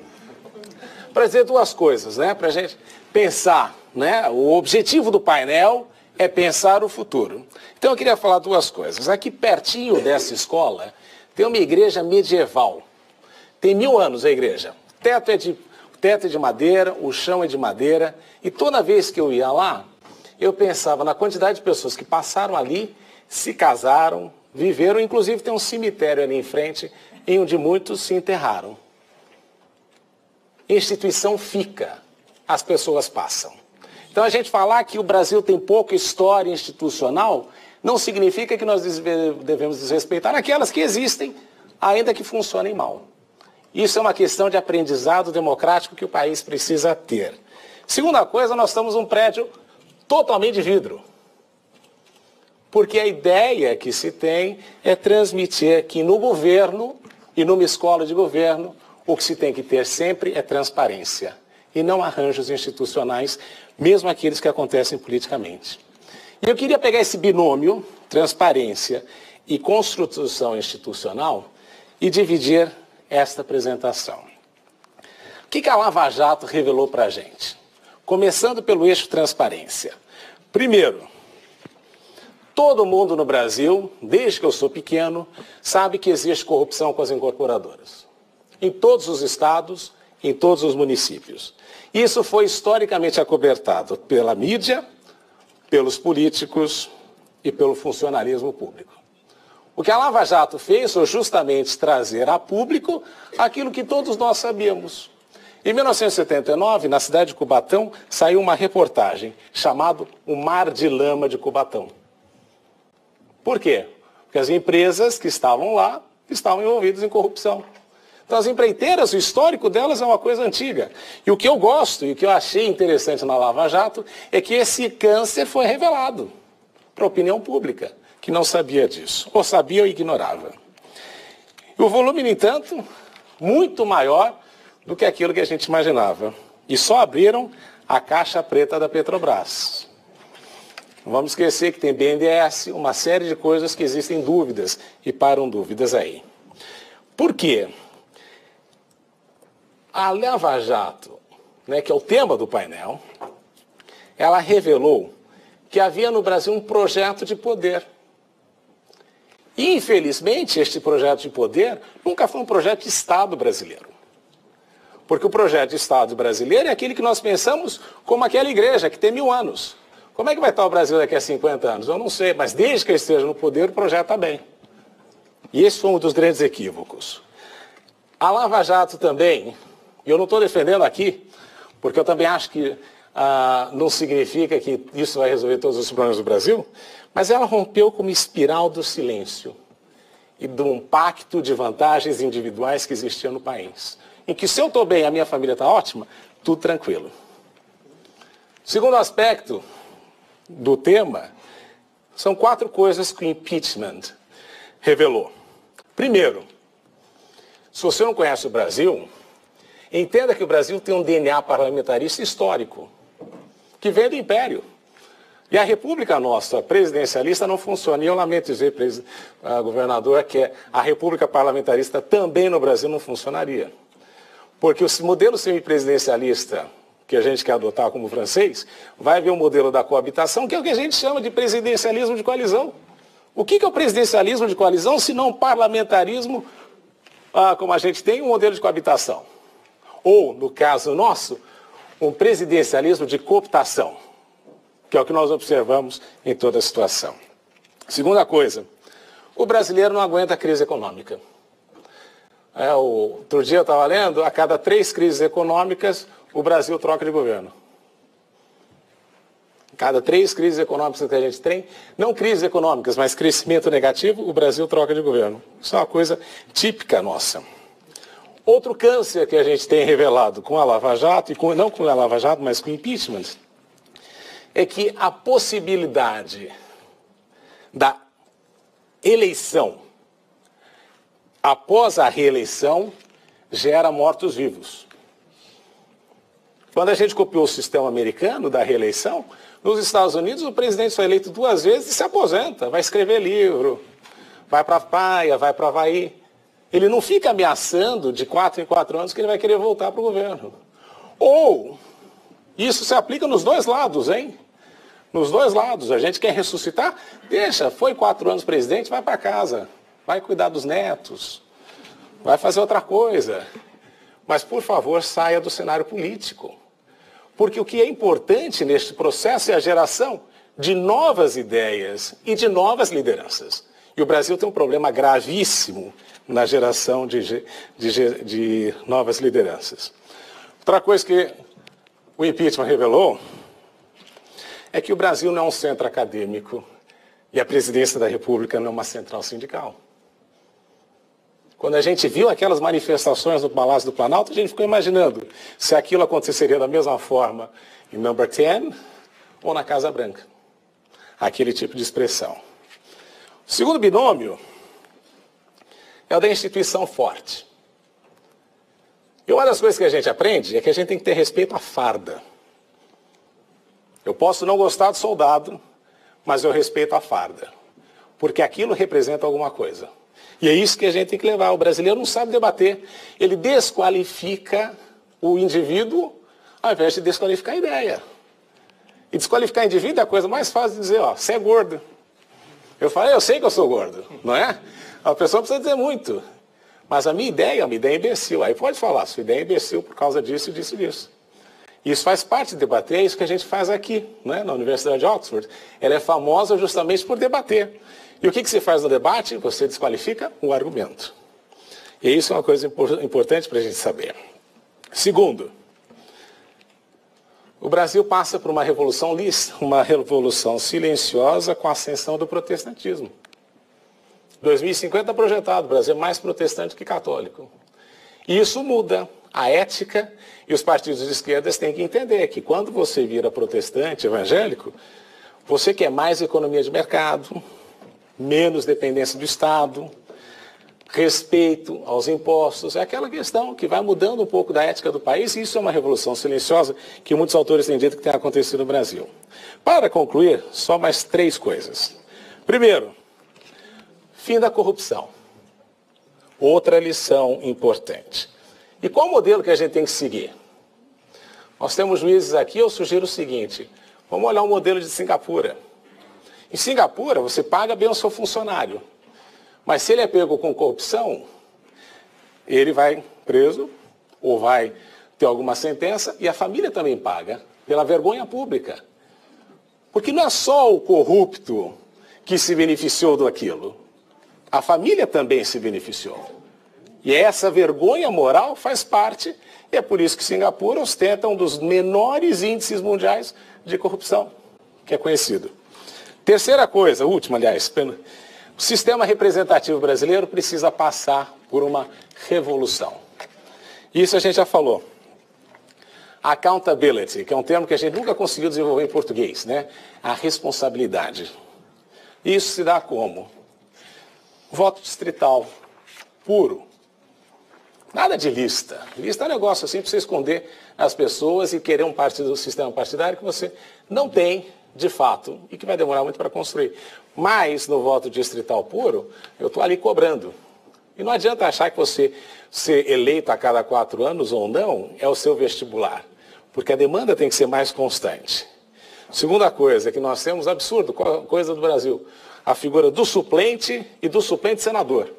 para dizer 2 coisas, né? Para a gente pensar, né? O objetivo do painel é pensar o futuro. Então eu queria falar 2 coisas. Aqui pertinho dessa escola tem uma igreja medieval. Tem 1000 anos a igreja. O teto é de madeira, o chão é de madeira. E toda vez que eu ia lá, eu pensava na quantidade de pessoas que passaram ali, se casaram, viveram. Inclusive tem um cemitério ali em frente, em onde muitos se enterraram. Instituição fica, as pessoas passam. Então a gente falar que o Brasil tem pouca história institucional, não significa que nós devemos desrespeitar aquelas que existem, ainda que funcionem mal. Isso é uma questão de aprendizado democrático que o país precisa ter. Segunda coisa, nós estamos num prédio totalmente de vidro. Porque a ideia que se tem é transmitir que no governo e numa escola de governo, o que se tem que ter sempre é transparência. E não arranjos institucionais, mesmo aqueles que acontecem politicamente. E eu queria pegar esse binômio, transparência e construção institucional, e dividir esta apresentação. O que a Lava Jato revelou para a gente? Começando pelo eixo transparência. Primeiro, todo mundo no Brasil, desde que eu sou pequeno, sabe que existe corrupção com as incorporadoras. Em todos os estados, em todos os municípios. Isso foi historicamente acobertado pela mídia, pelos políticos e pelo funcionalismo público. O que a Lava Jato fez foi justamente trazer a público aquilo que todos nós sabíamos. Em 1979, na cidade de Cubatão, saiu uma reportagem chamada O Mar de Lama de Cubatão. Por quê? Porque as empresas que estavam lá estavam envolvidas em corrupção. Então as empreiteiras, o histórico delas é uma coisa antiga. E o que eu gosto e o que eu achei interessante na Lava Jato é que esse câncer foi revelado para a opinião pública, que não sabia disso, ou sabia ou ignorava. E o volume, no entanto, muito maior do que aquilo que a gente imaginava. E só abriram a caixa preta da Petrobras. Não vamos esquecer que tem BNDES, uma série de coisas que existem dúvidas e param dúvidas aí. Por quê? A Lava Jato, né, que é o tema do painel, ela revelou que havia no Brasil um projeto de poder. E, infelizmente, este projeto de poder nunca foi um projeto de Estado brasileiro. Porque o projeto de Estado brasileiro é aquele que nós pensamos como aquela igreja que tem 1000 anos. Como é que vai estar o Brasil daqui a 50 anos? Eu não sei, mas desde que eu esteja no poder, o projeto está bem. E esse foi um dos grandes equívocos. A Lava Jato também, e eu não estou defendendo aqui, porque eu também acho que não significa que isso vai resolver todos os problemas do Brasil, mas ela rompeu com uma espiral do silêncio e de um pacto de vantagens individuais que existia no país. Em que se eu estou bem e a minha família está ótima, tudo tranquilo. Segundo aspecto do tema, são 4 coisas que o impeachment revelou. Primeiro, se você não conhece o Brasil, entenda que o Brasil tem um DNA parlamentarista histórico, que vem do Império. E a República nossa, presidencialista, não funciona. E eu lamento dizer, governador, que a República parlamentarista também no Brasil não funcionaria. Porque o modelo semipresidencialista que a gente quer adotar como francês, vai ver o modelo da coabitação, que é o que a gente chama de presidencialismo de coalizão. O que é o presidencialismo de coalizão, se não parlamentarismo, como a gente tem, um modelo de coabitação? Ou, no caso nosso, um presidencialismo de cooptação, que é o que nós observamos em toda a situação. Segunda coisa, o brasileiro não aguenta a crise econômica. Outro dia eu estava lendo, a cada 3 crises econômicas, o Brasil troca de governo. Cada 3 crises econômicas que a gente tem, não crises econômicas, mas crescimento negativo, o Brasil troca de governo. Isso é uma coisa típica nossa. Outro câncer que a gente tem revelado com a Lava Jato, e não com a Lava Jato, mas com o impeachment, é que a possibilidade da eleição após a reeleição gera mortos-vivos. Quando a gente copiou o sistema americano da reeleição, nos Estados Unidos o presidente foi eleito 2 vezes e se aposenta, vai escrever livro, vai para a praia, vai para Havaí. Ele não fica ameaçando de 4 em 4 anos que ele vai querer voltar para o governo. Ou, isso se aplica nos 2 lados, hein? Nos 2 lados, a gente quer ressuscitar, deixa, foi 4 anos presidente, vai para casa, vai cuidar dos netos, vai fazer outra coisa. Mas, por favor, saia do cenário político. Porque o que é importante neste processo é a geração de novas ideias e de novas lideranças. E o Brasil tem um problema gravíssimo na geração de novas lideranças. Outra coisa que o impeachment revelou é que o Brasil não é um centro acadêmico e a presidência da República não é uma central sindical. Quando a gente viu aquelas manifestações no Palácio do Planalto, a gente ficou imaginando se aquilo aconteceria da mesma forma em Number 10 ou na Casa Branca. Aquele tipo de expressão. O segundo binômio é o da instituição forte. E uma das coisas que a gente aprende é que a gente tem que ter respeito à farda. Eu posso não gostar do soldado, mas eu respeito a farda. Porque aquilo representa alguma coisa. E é isso que a gente tem que levar. O brasileiro não sabe debater. Ele desqualifica o indivíduo ao invés de desqualificar a ideia. E desqualificar o indivíduo é a coisa mais fácil de dizer, ó, você é gordo. Eu falei, eu sei que eu sou gordo, não é? A pessoa precisa dizer muito. Mas a minha ideia é uma ideia imbecil. Aí pode falar, sua ideia é imbecil por causa disso, disso e disso. Isso faz parte de debater, é isso que a gente faz aqui, né, na Universidade de Oxford. Ela é famosa justamente por debater. E o que você faz no debate? Você desqualifica o argumento. E isso é uma coisa importante para a gente saber. Segundo, o Brasil passa por uma revolução silenciosa com a ascensão do protestantismo. 2050 está projetado, o Brasil é mais protestante que católico. E isso muda a ética, e os partidos de esquerda têm que entender que quando você vira protestante, evangélico, você quer mais economia de mercado, menos dependência do Estado, respeito aos impostos. É aquela questão que vai mudando um pouco da ética do país, e isso é uma revolução silenciosa que muitos autores têm dito que tem acontecido no Brasil. Para concluir, só mais 3 coisas. Primeiro, fim da corrupção. Outra lição importante. E qual o modelo que a gente tem que seguir? Nós temos juízes aqui, eu sugiro o seguinte, vamos olhar o modelo de Singapura. Em Singapura, você paga bem o seu funcionário, mas se ele é pego com corrupção, ele vai preso ou vai ter alguma sentença e a família também paga pela vergonha pública. Porque não é só o corrupto que se beneficiou daquilo, a família também se beneficiou. E essa vergonha moral faz parte, e é por isso que Singapura ostenta um dos menores índices mundiais de corrupção, que é conhecido. Terceira coisa, última, aliás, o sistema representativo brasileiro precisa passar por uma revolução. Isso a gente já falou. Accountability, que é um termo que a gente nunca conseguiu desenvolver em português, né? A responsabilidade. Isso se dá como? Voto distrital puro. Nada de lista. Lista é um negócio assim para você esconder as pessoas e querer um partido do sistema partidário que você não tem, de fato, e que vai demorar muito para construir. Mas, no voto distrital puro, eu estou ali cobrando. E não adianta achar que você ser eleito a cada 4 anos ou não é o seu vestibular, porque a demanda tem que ser mais constante. Segunda coisa, que nós temos absurdo, coisa do Brasil, a figura do suplente e do suplente senador.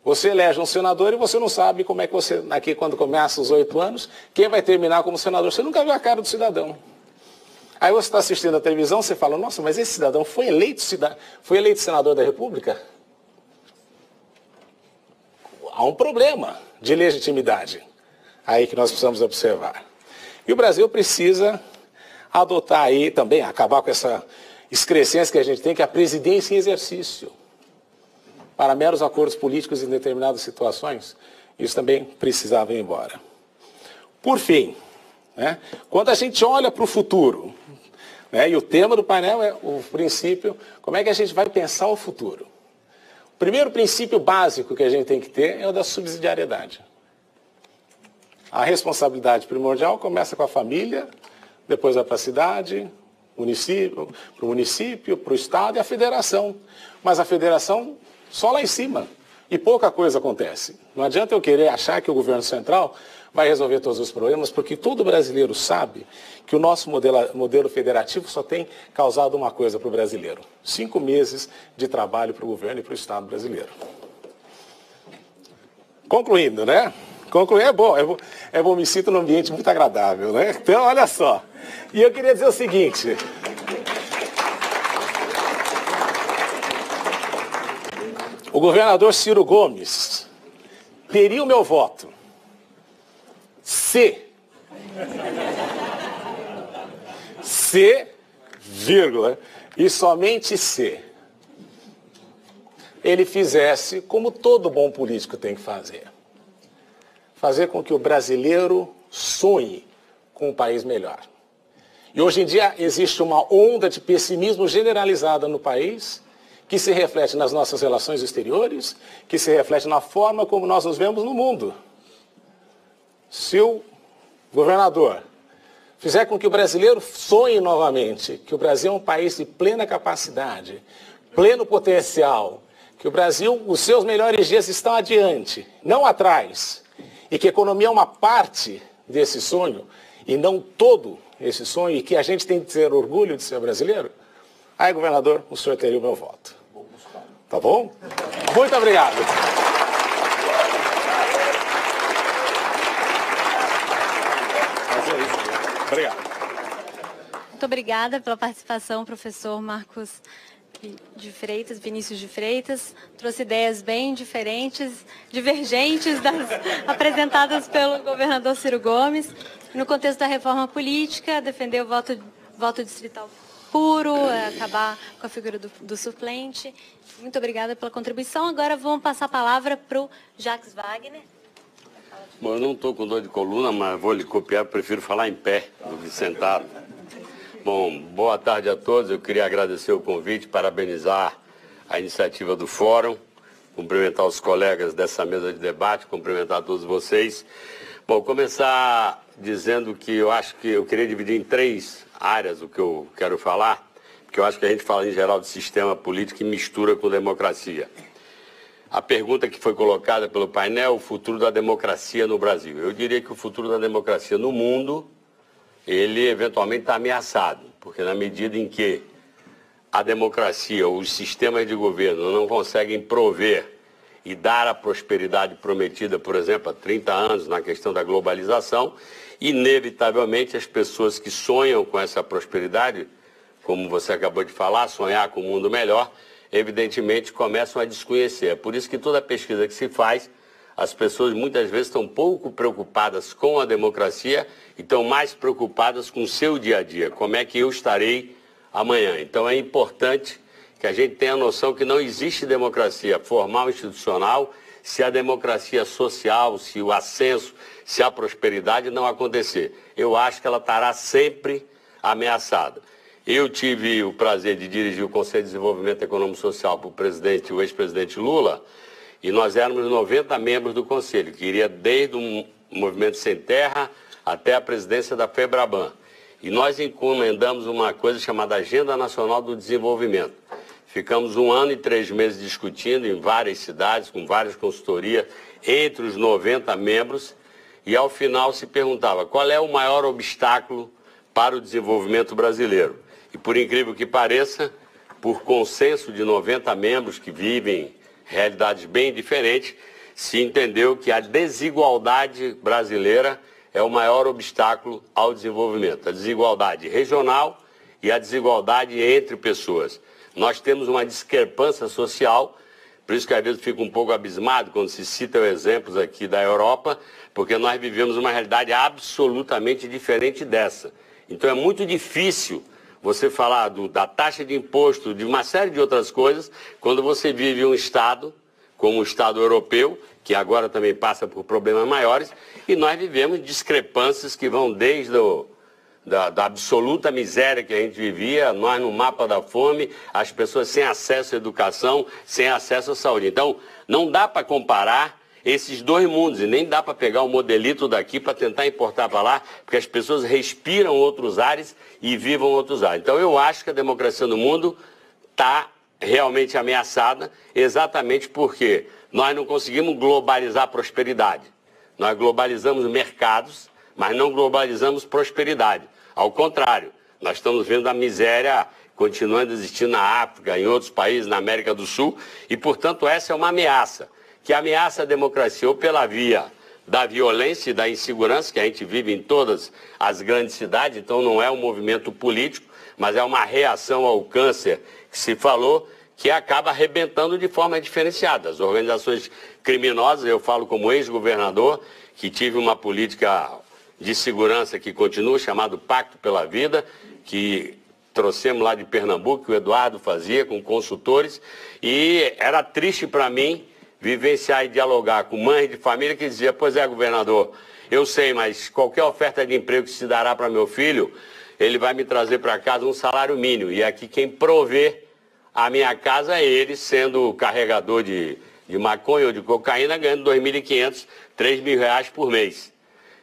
Você elege um senador e você não sabe como é que você, aqui quando começa os 8 anos, quem vai terminar como senador. Você nunca viu a cara do cidadão. Aí você está assistindo a televisão, você fala, nossa, mas esse cidadão foi eleito senador da República? Há um problema de legitimidade aí que nós precisamos observar. E o Brasil precisa adotar aí também, acabar com essa excrescência que a gente tem, que é a presidência em exercício. Para meros acordos políticos em determinadas situações, isso também precisava ir embora. Por fim, né, quando a gente olha para o futuro, né, e o tema do painel é o princípio, como é que a gente vai pensar o futuro? O primeiro princípio básico que a gente tem que ter é o da subsidiariedade. A responsabilidade primordial começa com a família, depois vai para a cidade, para o município, para o estado e a federação. Mas a federação só lá em cima. E pouca coisa acontece. Não adianta eu querer achar que o governo central vai resolver todos os problemas, porque todo brasileiro sabe que o nosso modelo federativo só tem causado uma coisa para o brasileiro. 5 meses de trabalho para o governo e para o Estado brasileiro. Concluindo, né? Concluir é bom, me sinto num ambiente muito agradável, né? Então, olha só. E eu queria dizer o seguinte. O governador Ciro Gomes teria o meu voto se, vírgula, e somente se ele fizesse como todo bom político tem que fazer. Fazer com que o brasileiro sonhe com um país melhor. E hoje em dia existe uma onda de pessimismo generalizada no país, que se reflete nas nossas relações exteriores, que se reflete na forma como nós nos vemos no mundo. Se o governador fizer com que o brasileiro sonhe novamente, que o Brasil é um país de plena capacidade, pleno potencial, que o Brasil, os seus melhores dias estão adiante, não atrás, e que a economia é uma parte desse sonho, e não todo esse sonho, e que a gente tem que ter orgulho de ser brasileiro, aí, governador, o senhor teria o meu voto. Tá bom? Muito obrigado. Obrigado. Muito obrigada pela participação, professor Marcos de Freitas, Vinícius de Freitas. Trouxe ideias bem diferentes, divergentes das apresentadas pelo governador Ciro Gomes. No contexto da reforma política, defendeu o voto distrital puro, acabar com a figura do suplente. Muito obrigada pela contribuição. Agora vamos passar a palavra para o Jacques Wagner. Bom, eu não estou com dor de coluna, mas vou lhe copiar, prefiro falar em pé do que sentado. Bom, boa tarde a todos. Eu queria agradecer o convite, parabenizar a iniciativa do Fórum, cumprimentar os colegas dessa mesa de debate, cumprimentar todos vocês. Bom, começar dizendo que eu acho que eu queria dividir em 3 áreas o que eu quero falar, porque eu acho que a gente fala em geral de sistema político e mistura com democracia. A pergunta que foi colocada pelo painel, o futuro da democracia no Brasil. Eu diria que o futuro da democracia no mundo, ele eventualmente está ameaçado, porque na medida em que a democracia, os sistemas de governo não conseguem prover e dar a prosperidade prometida, por exemplo, há 30 anos na questão da globalização, inevitavelmente as pessoas que sonham com essa prosperidade, como você acabou de falar, sonhar com um mundo melhor, evidentemente começam a desconhecer. É por isso que toda pesquisa que se faz, as pessoas muitas vezes estão pouco preocupadas com a democracia e estão mais preocupadas com o seu dia a dia, como é que eu estarei amanhã. Então é importante que a gente tenha a noção que não existe democracia formal institucional se a democracia social, se o ascenso, se a prosperidade não acontecer. Eu acho que ela estará sempre ameaçada. Eu tive o prazer de dirigir o Conselho de Desenvolvimento Econômico e Social para o ex-presidente Lula, e nós éramos 90 membros do Conselho, que iria desde o Movimento Sem Terra até a presidência da FEBRABAN. E nós encomendamos uma coisa chamada Agenda Nacional do Desenvolvimento. Ficamos 1 ano e 3 meses discutindo em várias cidades, com várias consultorias, entre os 90 membros, e ao final se perguntava qual é o maior obstáculo para o desenvolvimento brasileiro. E por incrível que pareça, por consenso de 90 membros que vivem realidades bem diferentes, se entendeu que a desigualdade brasileira é o maior obstáculo ao desenvolvimento. A desigualdade regional e a desigualdade entre pessoas. Nós temos uma discrepância social, por isso que às vezes fico um pouco abismado quando se citam exemplos aqui da Europa, porque nós vivemos uma realidade absolutamente diferente dessa. Então é muito difícil você falar da taxa de imposto, de uma série de outras coisas, quando você vive um Estado, como o Estado europeu, que agora também passa por problemas maiores, e nós vivemos discrepâncias que vão desde da absoluta miséria que a gente vivia, nós no mapa da fome, as pessoas sem acesso à educação, sem acesso à saúde. Então, não dá para comparar esses 2 mundos, e nem dá para pegar o modelito daqui para tentar importar para lá, porque as pessoas respiram outros ares e vivam outros ares. Então eu acho que a democracia no mundo está realmente ameaçada, exatamente porque nós não conseguimos globalizar a prosperidade. Nós globalizamos mercados, mas não globalizamos prosperidade. Ao contrário, nós estamos vendo a miséria continuando a existir na África, em outros países, na América do Sul, e portanto essa é uma ameaça. Que ameaça a democracia ou pela via da violência e da insegurança que a gente vive em todas as grandes cidades, então não é um movimento político, mas é uma reação ao câncer que se falou, que acaba arrebentando de forma diferenciada. As organizações criminosas, eu falo como ex-governador, que tive uma política de segurança que continua, chamado Pacto pela Vida, que trouxemos lá de Pernambuco, que o Eduardo fazia com consultores, e era triste para mim vivenciar e dialogar com mães de família que dizia, pois é, governador, eu sei, mas qualquer oferta de emprego que se dará para meu filho, ele vai me trazer para casa um salário mínimo. E aqui quem provê a minha casa é ele, sendo carregador de maconha ou de cocaína, ganhando R$ 2.500, R$ 3.000 por mês.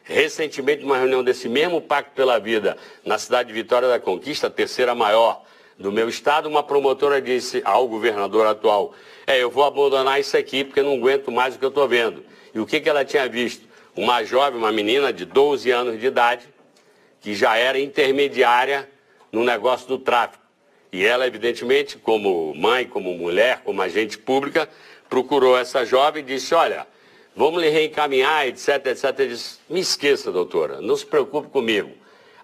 Recentemente, numa reunião desse mesmo Pacto pela Vida, na cidade de Vitória da Conquista, a 3ª maior do meu estado, uma promotora disse ao governador atual, eu vou abandonar isso aqui porque não aguento mais o que eu estou vendo. E o que ela tinha visto? Uma jovem, uma menina de 12 anos de idade, que já era intermediária no negócio do tráfico. E ela, evidentemente, como mãe, como mulher, como agente pública, procurou essa jovem e disse, olha, vamos lhe reencaminhar, etc, etc. Ele disse, me esqueça, doutora, não se preocupe comigo.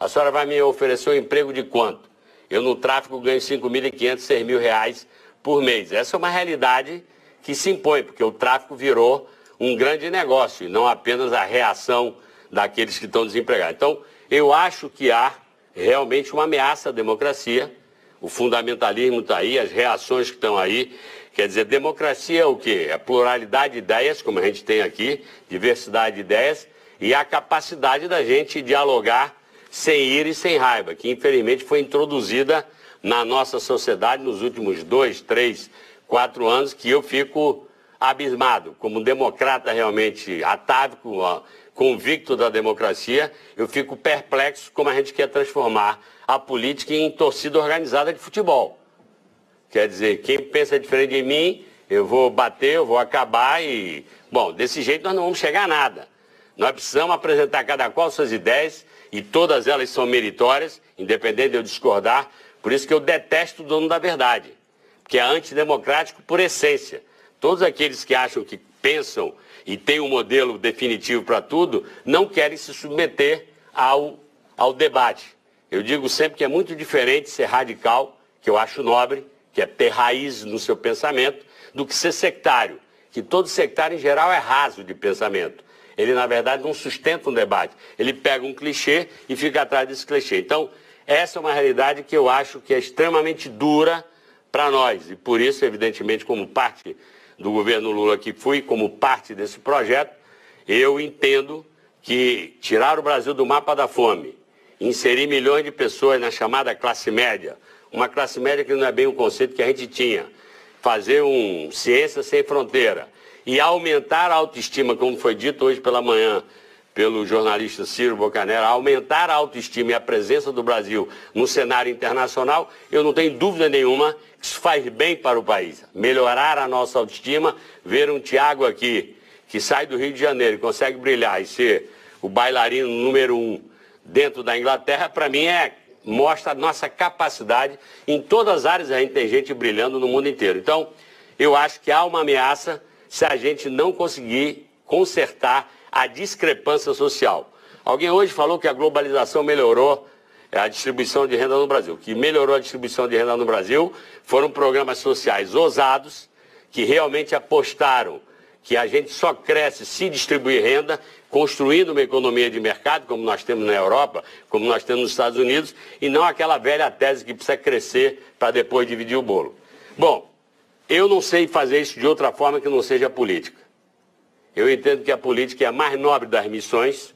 A senhora vai me oferecer um emprego de quanto? Eu no tráfico ganho 5.500, 6.000 reais por mês. Essa é uma realidade que se impõe, porque o tráfico virou um grande negócio e não apenas a reação daqueles que estão desempregados. Então, eu acho que há realmente uma ameaça à democracia. O fundamentalismo está aí, as reações que estão aí. Quer dizer, democracia é o quê? É pluralidade de ideias, como a gente tem aqui, diversidade de ideias, e a capacidade da gente dialogar sem ira e sem raiva, que infelizmente foi introduzida na nossa sociedade nos últimos 2, 3, 4 anos, que eu fico abismado. Como democrata realmente atávico, convicto da democracia, eu fico perplexo como a gente quer transformar a política em torcida organizada de futebol. Quer dizer, quem pensa diferente de mim, eu vou bater, eu vou acabar e... Bom, desse jeito nós não vamos chegar a nada. Nós precisamos apresentar cada qual suas ideias e todas elas são meritórias, independente de eu discordar. Por isso que eu detesto o dono da verdade, que é antidemocrático por essência. Todos aqueles que acham que pensam e têm um modelo definitivo para tudo, não querem se submeter ao debate. Eu digo sempre que é muito diferente ser radical, que eu acho nobre, que é ter raiz no seu pensamento, do que ser sectário, que todo sectário em geral é raso de pensamento. Ele, na verdade, não sustenta um debate. Ele pega um clichê e fica atrás desse clichê. Então, essa é uma realidade que eu acho que é extremamente dura para nós. E por isso, evidentemente, como parte do governo Lula que fui, como parte desse projeto, eu entendo que tirar o Brasil do mapa da fome, inserir milhões de pessoas na chamada classe média, uma classe média que não é bem o conceito que a gente tinha, fazer um ciência sem fronteira e aumentar a autoestima, como foi dito hoje pela manhã pelo jornalista Ciro Bocanera, aumentar a autoestima e a presença do Brasil no cenário internacional, eu não tenho dúvida nenhuma que isso faz bem para o país. Melhorar a nossa autoestima, ver um Thiago aqui, que sai do Rio de Janeiro e consegue brilhar e ser o bailarino número 1 dentro da Inglaterra, para mim mostra a nossa capacidade. Em todas as áreas a gente tem gente brilhando no mundo inteiro. Então, eu acho que há uma ameaça se a gente não conseguir consertar a discrepância social. Alguém hoje falou que a globalização melhorou a distribuição de renda no Brasil. O que melhorou a distribuição de renda no Brasil foram programas sociais ousados que realmente apostaram que a gente só cresce se distribuir renda, construindo uma economia de mercado, como nós temos na Europa, como nós temos nos Estados Unidos, e não aquela velha tese que precisa crescer para depois dividir o bolo. Bom, eu não sei fazer isso de outra forma que não seja política. Eu entendo que a política é a mais nobre das missões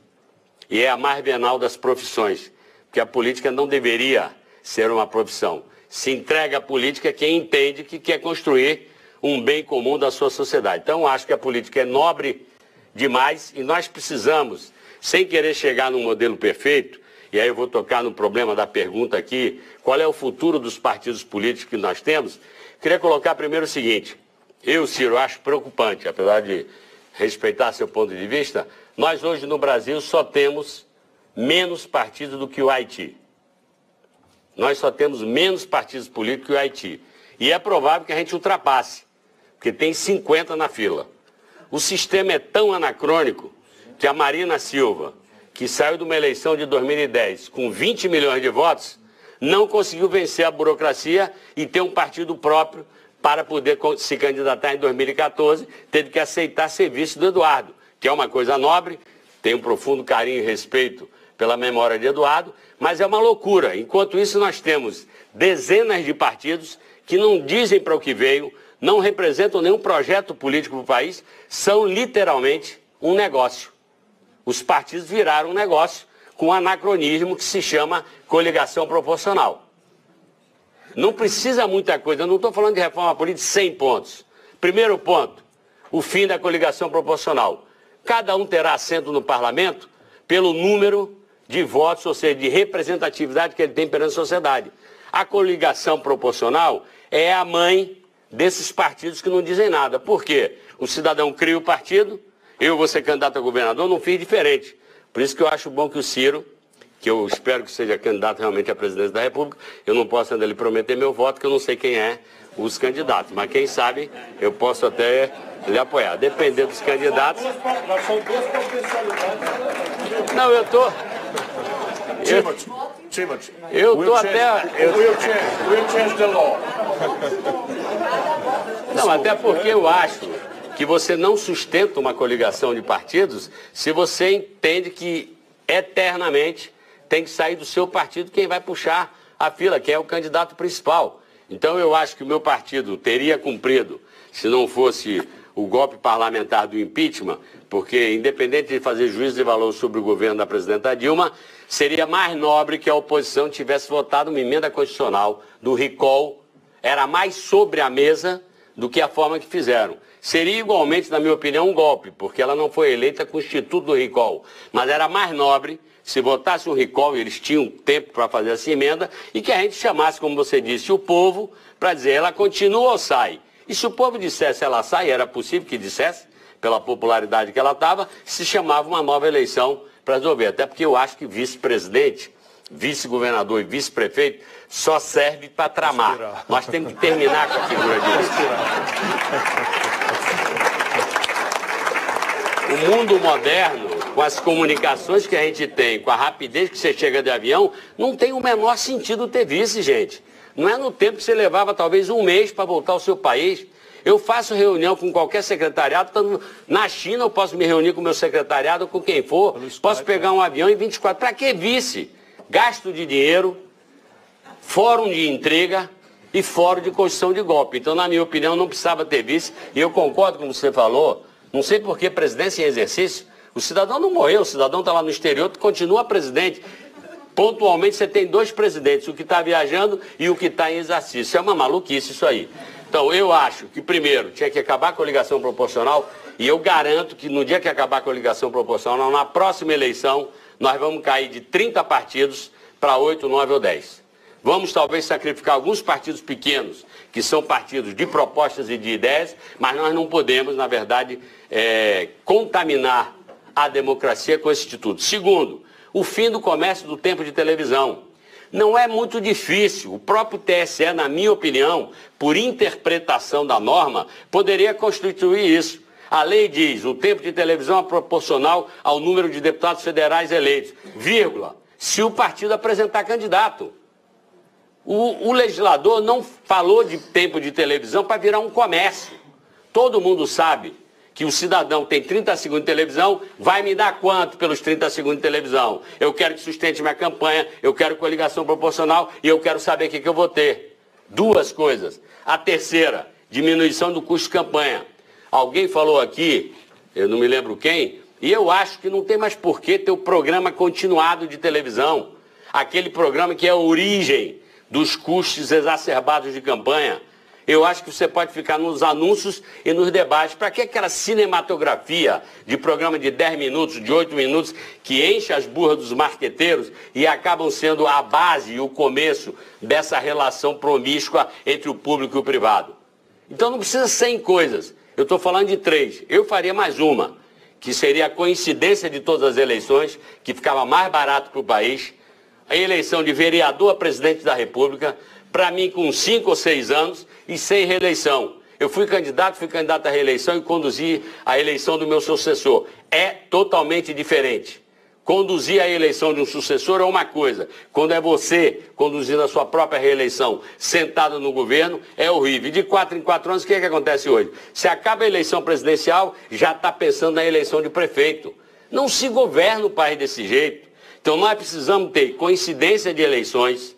e é a mais venal das profissões, porque a política não deveria ser uma profissão. Se entrega à política quem entende que quer construir um bem comum da sua sociedade. Então, acho que a política é nobre demais e nós precisamos, sem querer chegar num modelo perfeito, e aí eu vou tocar no problema da pergunta aqui, qual é o futuro dos partidos políticos que nós temos, queria colocar primeiro o seguinte: eu, Ciro, acho preocupante, apesar de respeitar seu ponto de vista, nós hoje no Brasil só temos menos partidos do que o Haiti. Nós só temos menos partidos políticos que o Haiti. E é provável que a gente ultrapasse, porque tem 50 na fila. O sistema é tão anacrônico que a Marina Silva, que saiu de uma eleição de 2010 com 20 milhões de votos, não conseguiu vencer a burocracia e ter um partido próprio para poder se candidatar em 2014, teve que aceitar serviço do Eduardo, que é uma coisa nobre, tem um profundo carinho e respeito pela memória de Eduardo, mas é uma loucura. Enquanto isso, nós temos dezenas de partidos que não dizem para o que veio, não representam nenhum projeto político para o país, são literalmente um negócio. Os partidos viraram um negócio com um anacronismo que se chama coligação proporcional. Não precisa muita coisa, eu não estou falando de reforma política 100 pontos. Primeiro ponto, o fim da coligação proporcional. Cada um terá assento no parlamento pelo número de votos, ou seja, de representatividade que ele tem perante a sociedade. A coligação proporcional é a mãe desses partidos que não dizem nada. Por quê? O cidadão cria o partido, eu vou ser candidato a governador, não fiz diferente. Por isso que eu acho bom que o Ciro, que eu espero que seja candidato realmente à presidência da República, eu não posso ainda lhe prometer meu voto, que eu não sei quem é os candidatos, mas quem sabe eu posso até lhe apoiar. Depender dos candidatos... Não, eu estou... Timothy, eu tô até... We'll change the law. Não, até porque eu acho que você não sustenta uma coligação de partidos se você entende que eternamente tem que sair do seu partido quem vai puxar a fila, que é o candidato principal. Então eu acho que o meu partido teria cumprido, se não fosse o golpe parlamentar do impeachment, porque independente de fazer juízo de valor sobre o governo da presidenta Dilma, seria mais nobre que a oposição tivesse votado uma emenda constitucional do recall, era mais sobre a mesa do que a forma que fizeram. Seria igualmente, na minha opinião, um golpe, porque ela não foi eleita com o instituto do recall, mas era mais nobre se votasse um recall, e eles tinham tempo para fazer essa emenda, e que a gente chamasse, como você disse, o povo para dizer, ela continua ou sai? E se o povo dissesse ela sai, era possível que dissesse, pela popularidade que ela estava, se chamava uma nova eleição para resolver. Até porque eu acho que vice-presidente, vice-governador e vice-prefeito só serve para tramar. Nós temos que terminar com a figura de vice. O mundo moderno, com as comunicações que a gente tem, com a rapidez que você chega de avião, não tem o menor sentido ter vice, gente. Não é no tempo que você levava talvez um mês para voltar ao seu país. Eu faço reunião com qualquer secretariado, na China eu posso me reunir com o meu secretariado ou com quem for, posso pegar um avião em 24. Para que vice? Gasto de dinheiro, fórum de intriga e fórum de construção de golpe. Então, na minha opinião, não precisava ter vice, e eu concordo com o que você falou, não sei por que presidência em exercício, o cidadão não morreu, o cidadão está lá no exterior, continua presidente. Pontualmente você tem dois presidentes, o que está viajando e o que está em exercício. É uma maluquice isso aí. Então eu acho que primeiro tinha que acabar com a coligação proporcional, e eu garanto que no dia que acabar com a coligação proporcional, na próxima eleição, nós vamos cair de 30 partidos para 8, 9 ou 10. Vamos talvez sacrificar alguns partidos pequenos, que são partidos de propostas e de ideias, mas nós não podemos, na verdade, contaminar a democracia com esse instituto. Segundo, o fim do comércio do tempo de televisão. Não é muito difícil. O próprio TSE, na minha opinião, por interpretação da norma, poderia constituir isso. A lei diz, o tempo de televisão é proporcional ao número de deputados federais eleitos, vírgula, se o partido apresentar candidato. O legislador não falou de tempo de televisão para virar um comércio. Todo mundo sabe que o cidadão tem 30 segundos de televisão, vai me dar quanto pelos 30 segundos de televisão? Eu quero que sustente minha campanha, eu quero coligação proporcional e eu quero saber o que eu vou ter. Duas coisas. A terceira, diminuição do custo de campanha. Alguém falou aqui, eu não me lembro quem, e eu acho que não tem mais por que ter o programa continuado de televisão. Aquele programa que é a origem dos custos exacerbados de campanha. Eu acho que você pode ficar nos anúncios e nos debates. Para que aquela cinematografia de programa de 10 minutos, de 8 minutos, que enche as burras dos marqueteiros e acabam sendo a base e o começo dessa relação promíscua entre o público e o privado? Então não precisa 100 coisas. Eu estou falando de 3. Eu faria mais uma, que seria a coincidência de todas as eleições, que ficava mais barato para o país. A eleição de vereador a presidente da República, para mim com 5 ou 6 anos e sem reeleição. Eu fui candidato à reeleição e conduzi a eleição do meu sucessor. É totalmente diferente. Conduzir a eleição de um sucessor é uma coisa. Quando é você conduzindo a sua própria reeleição, sentado no governo, é horrível. E de 4 em 4 anos, o que acontece hoje? Se acaba a eleição presidencial, já está pensando na eleição de prefeito. Não se governa o país desse jeito. Então nós precisamos ter coincidência de eleições,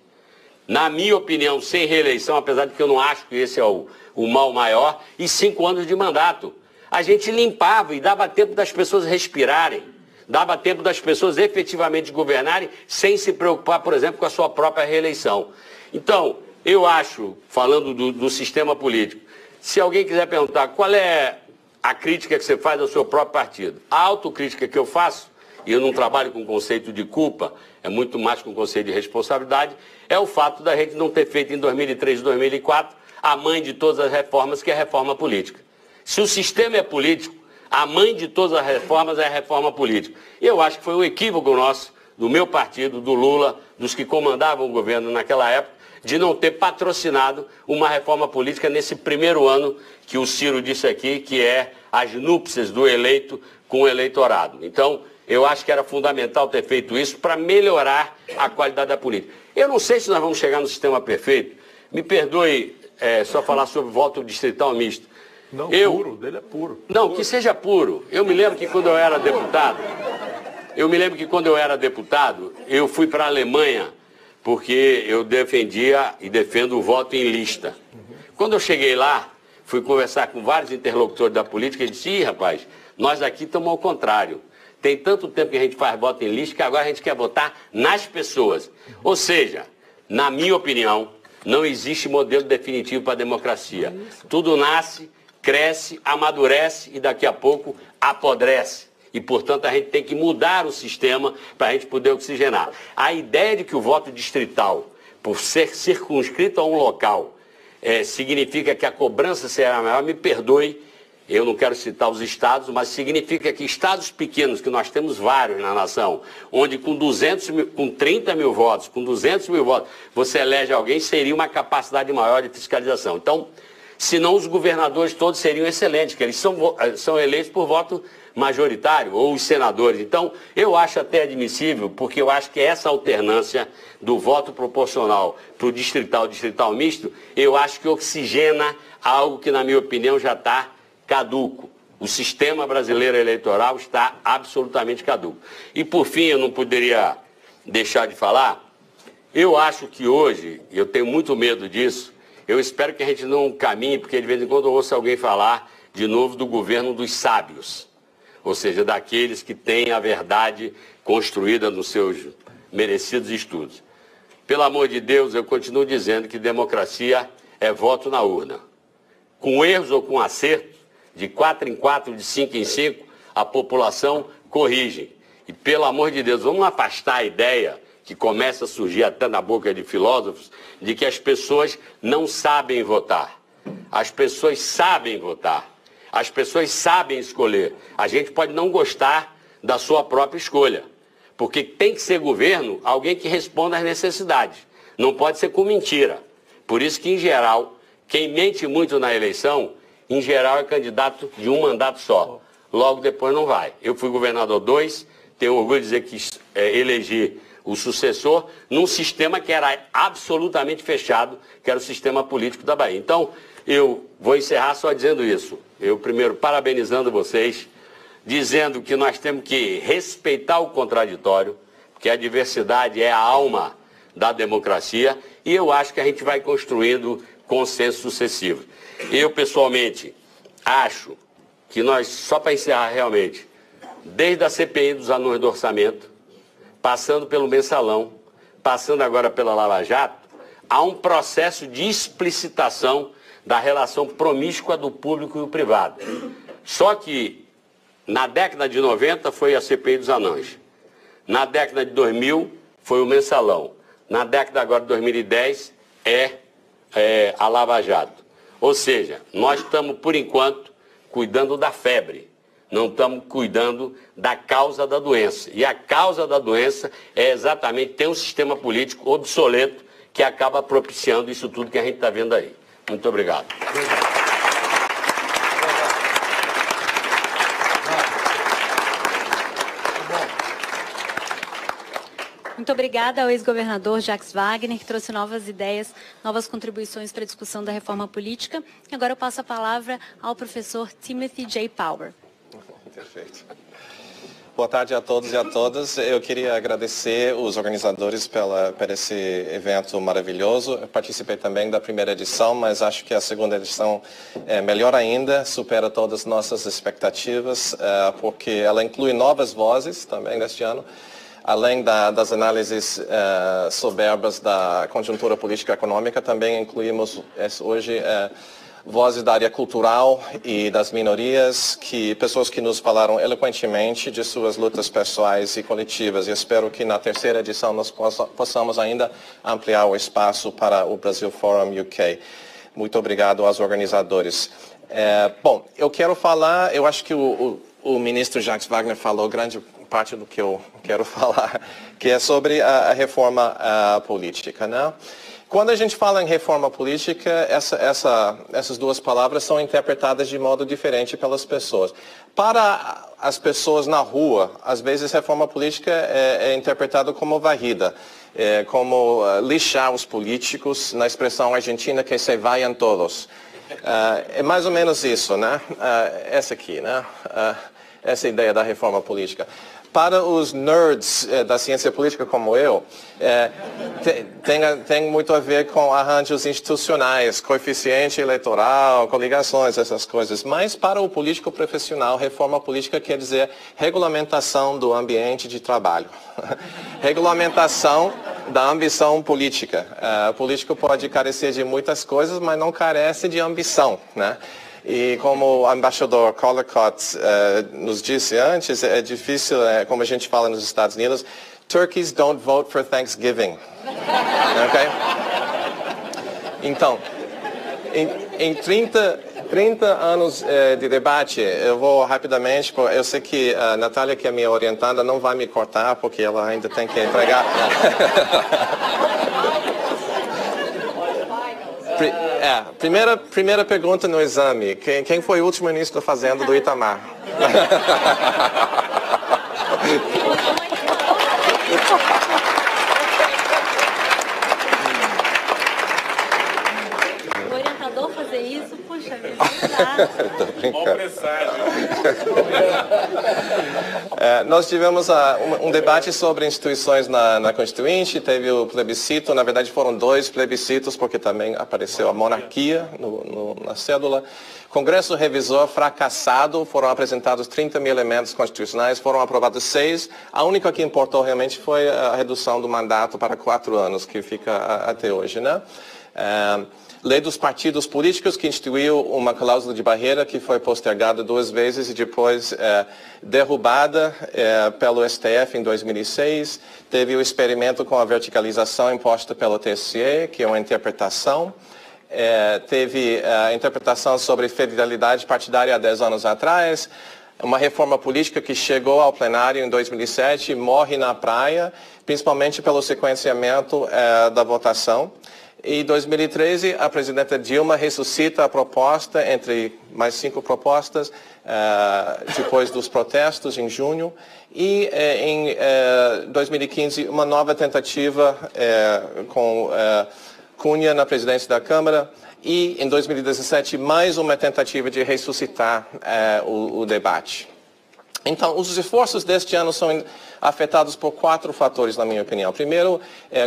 na minha opinião, sem reeleição, apesar de que eu não acho que esse é o mal maior, e 5 anos de mandato. A gente limpava e dava tempo das pessoas respirarem, dava tempo das pessoas efetivamente governarem, sem se preocupar, por exemplo, com a sua própria reeleição. Então, eu acho, falando do sistema político, se alguém quiser perguntar qual é a crítica que você faz ao seu próprio partido, a autocrítica que eu faço, e eu não trabalho com o conceito de culpa, é muito mais com o conceito de responsabilidade, é o fato da gente não ter feito em 2003 e 2004 a mãe de todas as reformas, que é a reforma política. Se o sistema é político, a mãe de todas as reformas é a reforma política. E eu acho que foi um equívoco nosso, do meu partido, do Lula, dos que comandavam o governo naquela época, de não ter patrocinado uma reforma política nesse primeiro ano que o Ciro disse aqui, que é as núpcias do eleito com o eleitorado. Então, Eu acho que era fundamental ter feito isso para melhorar a qualidade da política. Eu não sei se nós vamos chegar no sistema perfeito. Me perdoe só falar sobre voto distrital misto. Não, puro, dele é puro. Não, que seja puro. Eu me lembro que quando eu era deputado, eu fui para a Alemanha porque eu defendia e defendo o voto em lista. Quando eu cheguei lá, fui conversar com vários interlocutores da política e disse, rapaz, nós aqui estamos ao contrário. Tem tanto tempo que a gente faz voto em lista que agora a gente quer votar nas pessoas. Ou seja, na minha opinião, não existe modelo definitivo para a democracia. Tudo nasce, cresce, amadurece e daqui a pouco apodrece. E, portanto, a gente tem que mudar o sistema para a gente poder oxigenar. A ideia de que o voto distrital, por ser circunscrito a um local, significa que a cobrança será maior, me perdoe, eu não quero citar os estados, mas significa que estados pequenos, que nós temos vários na nação, onde com 30 mil votos, com 200 mil votos, você elege alguém, seria uma capacidade maior de fiscalização. Então, senão os governadores todos seriam excelentes, que eles são eleitos por voto majoritário, ou os senadores. Então, eu acho até admissível, porque eu acho que essa alternância do voto proporcional para o distrital misto, eu acho que oxigena algo que, na minha opinião, já está caduco. O sistema brasileiro eleitoral está absolutamente caduco. E, por fim, eu não poderia deixar de falar, eu acho que hoje, eu tenho muito medo disso, eu espero que a gente não caminhe, porque de vez em quando eu ouço alguém falar de novo do governo dos sábios, ou seja, daqueles que têm a verdade construída nos seus merecidos estudos. Pelo amor de Deus, eu continuo dizendo que democracia é voto na urna. Com erros ou com acertos, de 4 em 4, de 5 em 5, a população corrige. E pelo amor de Deus, vamos afastar a ideia que começa a surgir até na boca de filósofos, de que as pessoas não sabem votar. As pessoas sabem votar. As pessoas sabem escolher. A gente pode não gostar da sua própria escolha, porque tem que ser governo alguém que responda às necessidades. Não pode ser com mentira. Por isso que, em geral, quem mente muito na eleição, em geral é candidato de um mandato só. Logo depois não vai. Eu fui governador 2, tenho orgulho de dizer que elegi o sucessor num sistema que era absolutamente fechado, que era o sistema político da Bahia. Então, eu vou encerrar só dizendo isso. Eu, primeiro, parabenizando vocês, dizendo que nós temos que respeitar o contraditório, porque a diversidade é a alma da democracia, e eu acho que a gente vai construindo consensos sucessivos. Eu, pessoalmente, acho que nós, só para encerrar realmente, desde a CPI dos anões do orçamento, passando pelo mensalão, passando agora pela Lava Jato, há um processo de explicitação da relação promíscua do público e o privado. Só que na década de 90 foi a CPI dos anões. Na década de 2000 foi o mensalão. Na década agora de 2010 é a Lava Jato. Ou seja, nós estamos, por enquanto, cuidando da febre. Não estamos cuidando da causa da doença. E a causa da doença é exatamente ter um sistema político obsoleto que acaba propiciando isso tudo que a gente está vendo aí. Muito obrigado. Muito obrigada ao ex-governador Jacques Wagner, que trouxe novas ideias, novas contribuições para a discussão da reforma política. Agora eu passo a palavra ao professor Timothy J. Power. Perfeito. Boa tarde a todos e a todas. Eu queria agradecer os organizadores por esse evento maravilhoso. Eu participei também da primeira edição, mas acho que a segunda edição é melhor ainda, supera todas as nossas expectativas, porque ela inclui novas vozes também neste ano, além das análises soberbas da conjuntura política e econômica. Também incluímos hoje vozes da área cultural e das minorias, pessoas que nos falaram eloquentemente de suas lutas pessoais e coletivas. E espero que na terceira edição nós possamos ainda ampliar o espaço para o Brasil Forum UK. Muito obrigado aos organizadores. Bom, eu quero falar, eu acho que o ministro Jacques Wagner falou grande parte do que eu quero falar, que é sobre a reforma política, né? Quando a gente fala em reforma política, essas duas palavras são interpretadas de modo diferente pelas pessoas. Para as pessoas na rua, às vezes reforma política é interpretada como varrida, como lixar os políticos, na expressão argentina que se vayan todos. É mais ou menos isso, né? Essa aqui, né? Essa ideia da reforma política. Para os nerds da ciência política como eu, tem muito a ver com arranjos institucionais, coeficiente eleitoral, coligações, essas coisas. Mas para o político profissional, reforma política quer dizer regulamentação do ambiente de trabalho. Regulamentação da ambição política. O político pode carecer de muitas coisas, mas não carece de ambição, né? E como o embaixador Collicott nos disse antes, é difícil, como a gente fala nos Estados Unidos, turkeys don't vote for Thanksgiving. Okay? Então, em 30 anos de debate, eu vou rapidamente, eu sei que a Natália, que é minha orientada, não vai me cortar, porque ela ainda tem que entregar. Primeira pergunta no exame. Quem foi o último ministro da Fazenda do Itamar? O orientador fazer isso, puxa vida, não dá. Tô brincando. Nós tivemos um debate sobre instituições na Constituinte, teve o plebiscito, na verdade foram 2 plebiscitos, porque também apareceu a monarquia na cédula. Congresso Revisor fracassado, foram apresentados 30 mil elementos constitucionais, foram aprovados 6. A única que importou realmente foi a redução do mandato para 4 anos, que fica até hoje, né? Lei dos partidos políticos, que instituiu uma cláusula de barreira que foi postergada 2 vezes e depois derrubada pelo STF em 2006. Teve o experimento com a verticalização imposta pelo TSE, que é uma interpretação. Teve a interpretação sobre fidelidade partidária há 10 anos atrás. Uma reforma política que chegou ao plenário em 2007 e morre na praia, principalmente pelo sequenciamento da votação. Em 2013, a presidenta Dilma ressuscita a proposta, entre mais 5 propostas, depois dos protestos em junho. E em 2015, uma nova tentativa com Cunha na presidência da Câmara. E em 2017, mais uma tentativa de ressuscitar o debate. Então, os esforços deste ano são afetados por 4 fatores, na minha opinião. Primeiro,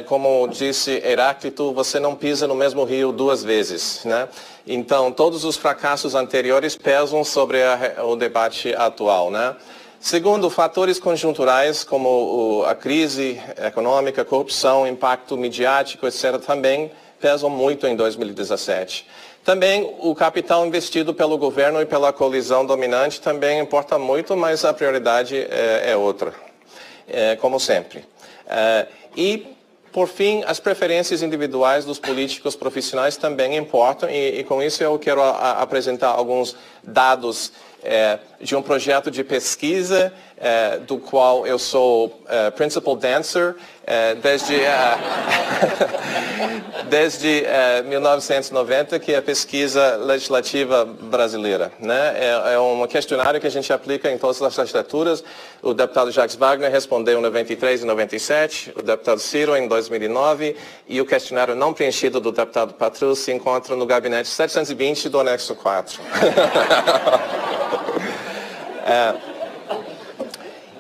como disse Heráclito, você não pisa no mesmo rio 2 vezes, né? Então, todos os fracassos anteriores pesam sobre o debate atual, né? Segundo, fatores conjunturais como a crise econômica, corrupção, impacto midiático, etc., também pesam muito em 2017. Também o capital investido pelo governo e pela coalizão dominante também importa muito, mas a prioridade é outra, como sempre. E, por fim, as preferências individuais dos políticos profissionais também importam, e com isso eu quero apresentar alguns dados de um projeto de pesquisa do qual eu sou principal dancer desde 1990, que é a pesquisa legislativa brasileira, né? É um questionário que a gente aplica em todas as legislaturas. O deputado Jacques Wagner respondeu em 93 e 97, o deputado Ciro em 2009, e o questionário não preenchido do deputado Patrus se encontra no gabinete 720 do anexo 4.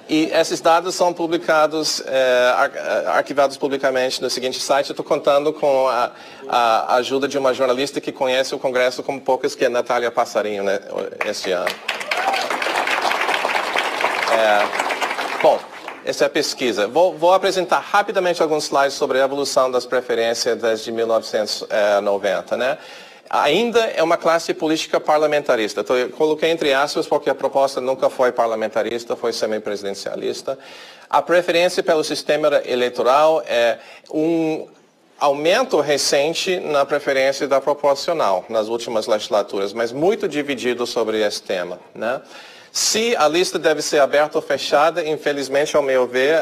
E esses dados são publicados, arquivados publicamente no seguinte site. Eu estou contando com a ajuda de uma jornalista que conhece o Congresso como poucas, que é Natália Passarinho, né, este ano. Bom, essa é a pesquisa. Vou apresentar rapidamente alguns slides sobre a evolução das preferências desde 1990, né? Ainda é uma classe política parlamentarista. Então, eu coloquei entre aspas porque a proposta nunca foi parlamentarista, foi semipresidencialista. A preferência pelo sistema eleitoral é um aumento recente na preferência da proporcional nas últimas legislaturas, mas muito dividido sobre esse tema, né? Se a lista deve ser aberta ou fechada, infelizmente, ao meu ver,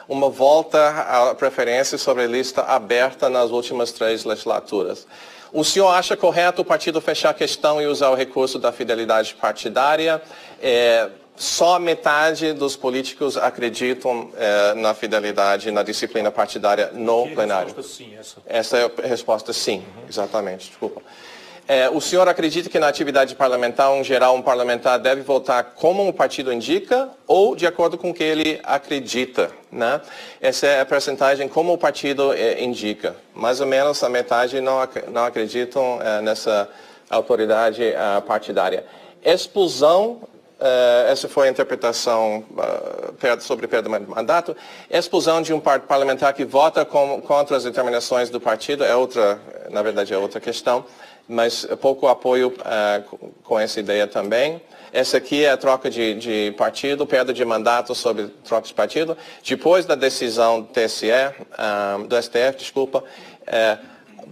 uma volta à preferência sobre a lista aberta nas últimas 3 legislaturas. O senhor acha correto o partido fechar a questão e usar o recurso da fidelidade partidária? Só metade dos políticos acreditam na fidelidade, na disciplina partidária no plenário. Sim, essa é a resposta sim, exatamente, desculpa. O senhor acredita que na atividade parlamentar, em geral, um parlamentar deve votar como o partido indica ou de acordo com o que ele acredita, né? Essa é a percentagem como o partido indica. Mais ou menos a metade não acreditam nessa autoridade partidária. Expulsão, essa foi a interpretação sobre perda de mandato. Expulsão de um parlamentar que vota contra as determinações do partido é outra, na verdade é outra questão. Mas pouco apoio com essa ideia também. Essa aqui é a troca de partido, perda de mandato sobre troca de partido. Depois da decisão do TSE, do STF, desculpa,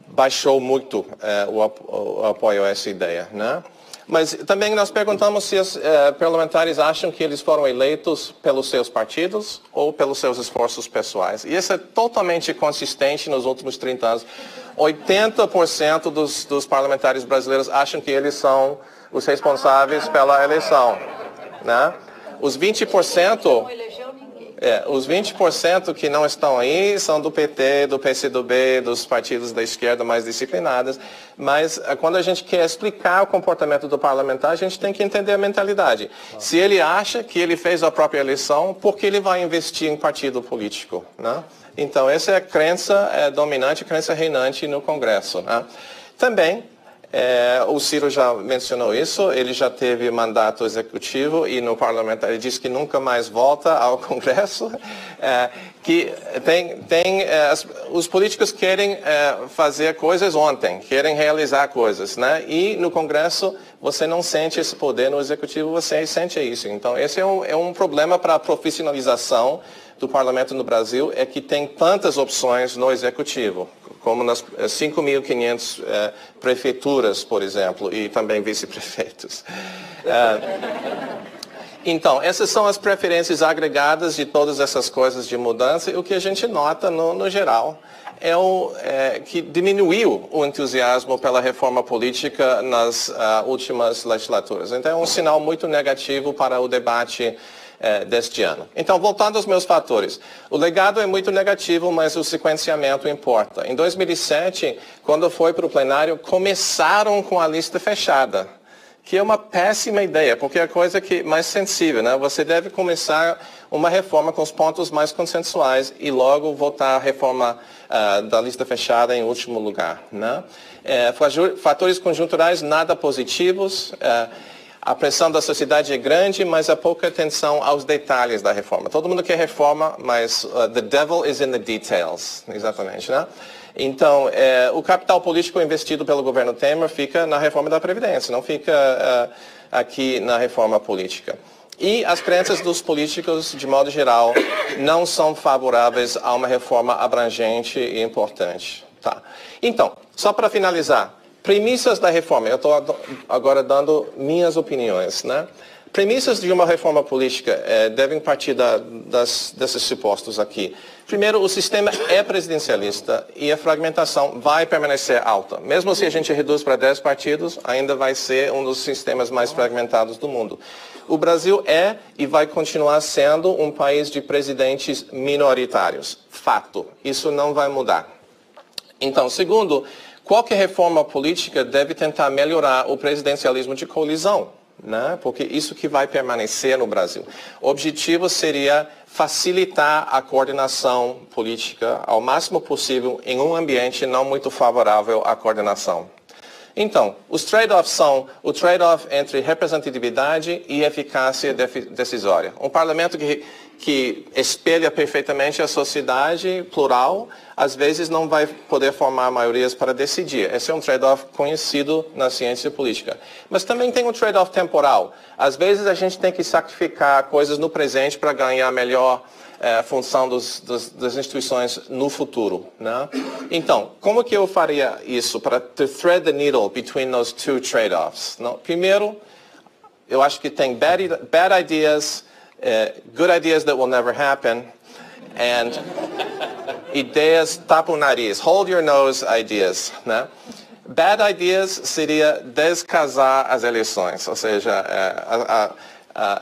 baixou muito o apoio a essa ideia, né? Mas também nós perguntamos se os parlamentares acham que eles foram eleitos pelos seus partidos ou pelos seus esforços pessoais. E isso é totalmente consistente nos últimos 30 anos. 80% dos parlamentares brasileiros acham que eles são os responsáveis pela eleição, né? Os 20%... os 20% que não estão aí são do PT, do PCdoB, dos partidos da esquerda mais disciplinados, mas quando a gente quer explicar o comportamento do parlamentar, a gente tem que entender a mentalidade. Se ele acha que ele fez a própria eleição, por que ele vai investir em partido político, né? Então, essa é a crença dominante, a crença reinante no Congresso, né? Também, o Ciro já mencionou isso, ele já teve mandato executivo e no parlamento ele disse que nunca mais volta ao Congresso, que os políticos querem fazer coisas ontem, querem realizar coisas, né? E no Congresso você não sente esse poder, no executivo você sente isso. Então esse é um problema para a profissionalização do parlamento no Brasil, é que tem tantas opções no executivo, como nas 5.500 prefeituras, por exemplo, e também vice-prefeitos. Então, essas são as preferências agregadas de todas essas coisas de mudança, e o que a gente nota, no geral, é que diminuiu o entusiasmo pela reforma política nas últimas legislaturas. Então, é um sinal muito negativo para o debate deste ano. Então, voltando aos meus fatores. O legado é muito negativo, mas o sequenciamento importa. Em 2007, quando foi para o plenário, começaram com a lista fechada, que é uma péssima ideia, porque é a coisa mais sensível, né? Você deve começar uma reforma com os pontos mais consensuais e logo votar a reforma da lista fechada em último lugar, né? Fatores conjunturais nada positivos. A pressão da sociedade é grande, mas há pouca atenção aos detalhes da reforma. Todo mundo quer reforma, mas the devil is in the details, exatamente, né? Então, o capital político investido pelo governo Temer fica na reforma da Previdência, não fica aqui na reforma política. E as crenças dos políticos, de modo geral, não são favoráveis a uma reforma abrangente e importante. Tá. Então, só para finalizar, premissas da reforma, eu estou agora dando minhas opiniões, né? Premissas de uma reforma política devem partir desses supostos aqui. Primeiro, o sistema é presidencialista e a fragmentação vai permanecer alta. Mesmo se a gente reduz para 10 partidos, ainda vai ser um dos sistemas mais fragmentados do mundo. O Brasil é e vai continuar sendo um país de presidentes minoritários. Fato. Isso não vai mudar. Então, segundo, qualquer reforma política deve tentar melhorar o presidencialismo de coalizão, né? Porque isso que vai permanecer no Brasil. O objetivo seria facilitar a coordenação política ao máximo possível em um ambiente não muito favorável à coordenação. Então, os trade-offs são o trade-off entre representatividade e eficácia decisória. Um parlamento que espelha perfeitamente a sociedade plural, às vezes não vai poder formar maiorias para decidir. Esse é um trade-off conhecido na ciência política. Mas também tem um trade-off temporal. Às vezes a gente tem que sacrificar coisas no presente para ganhar melhor função das instituições no futuro, né? Então, como que eu faria isso para to thread the needle between those two trade-offs? Primeiro, eu acho que tem bad ideas, good ideas that will never happen, and ideias tapa o nariz, hold your nose ideas, né? Bad ideas seria descasar as eleições, ou seja,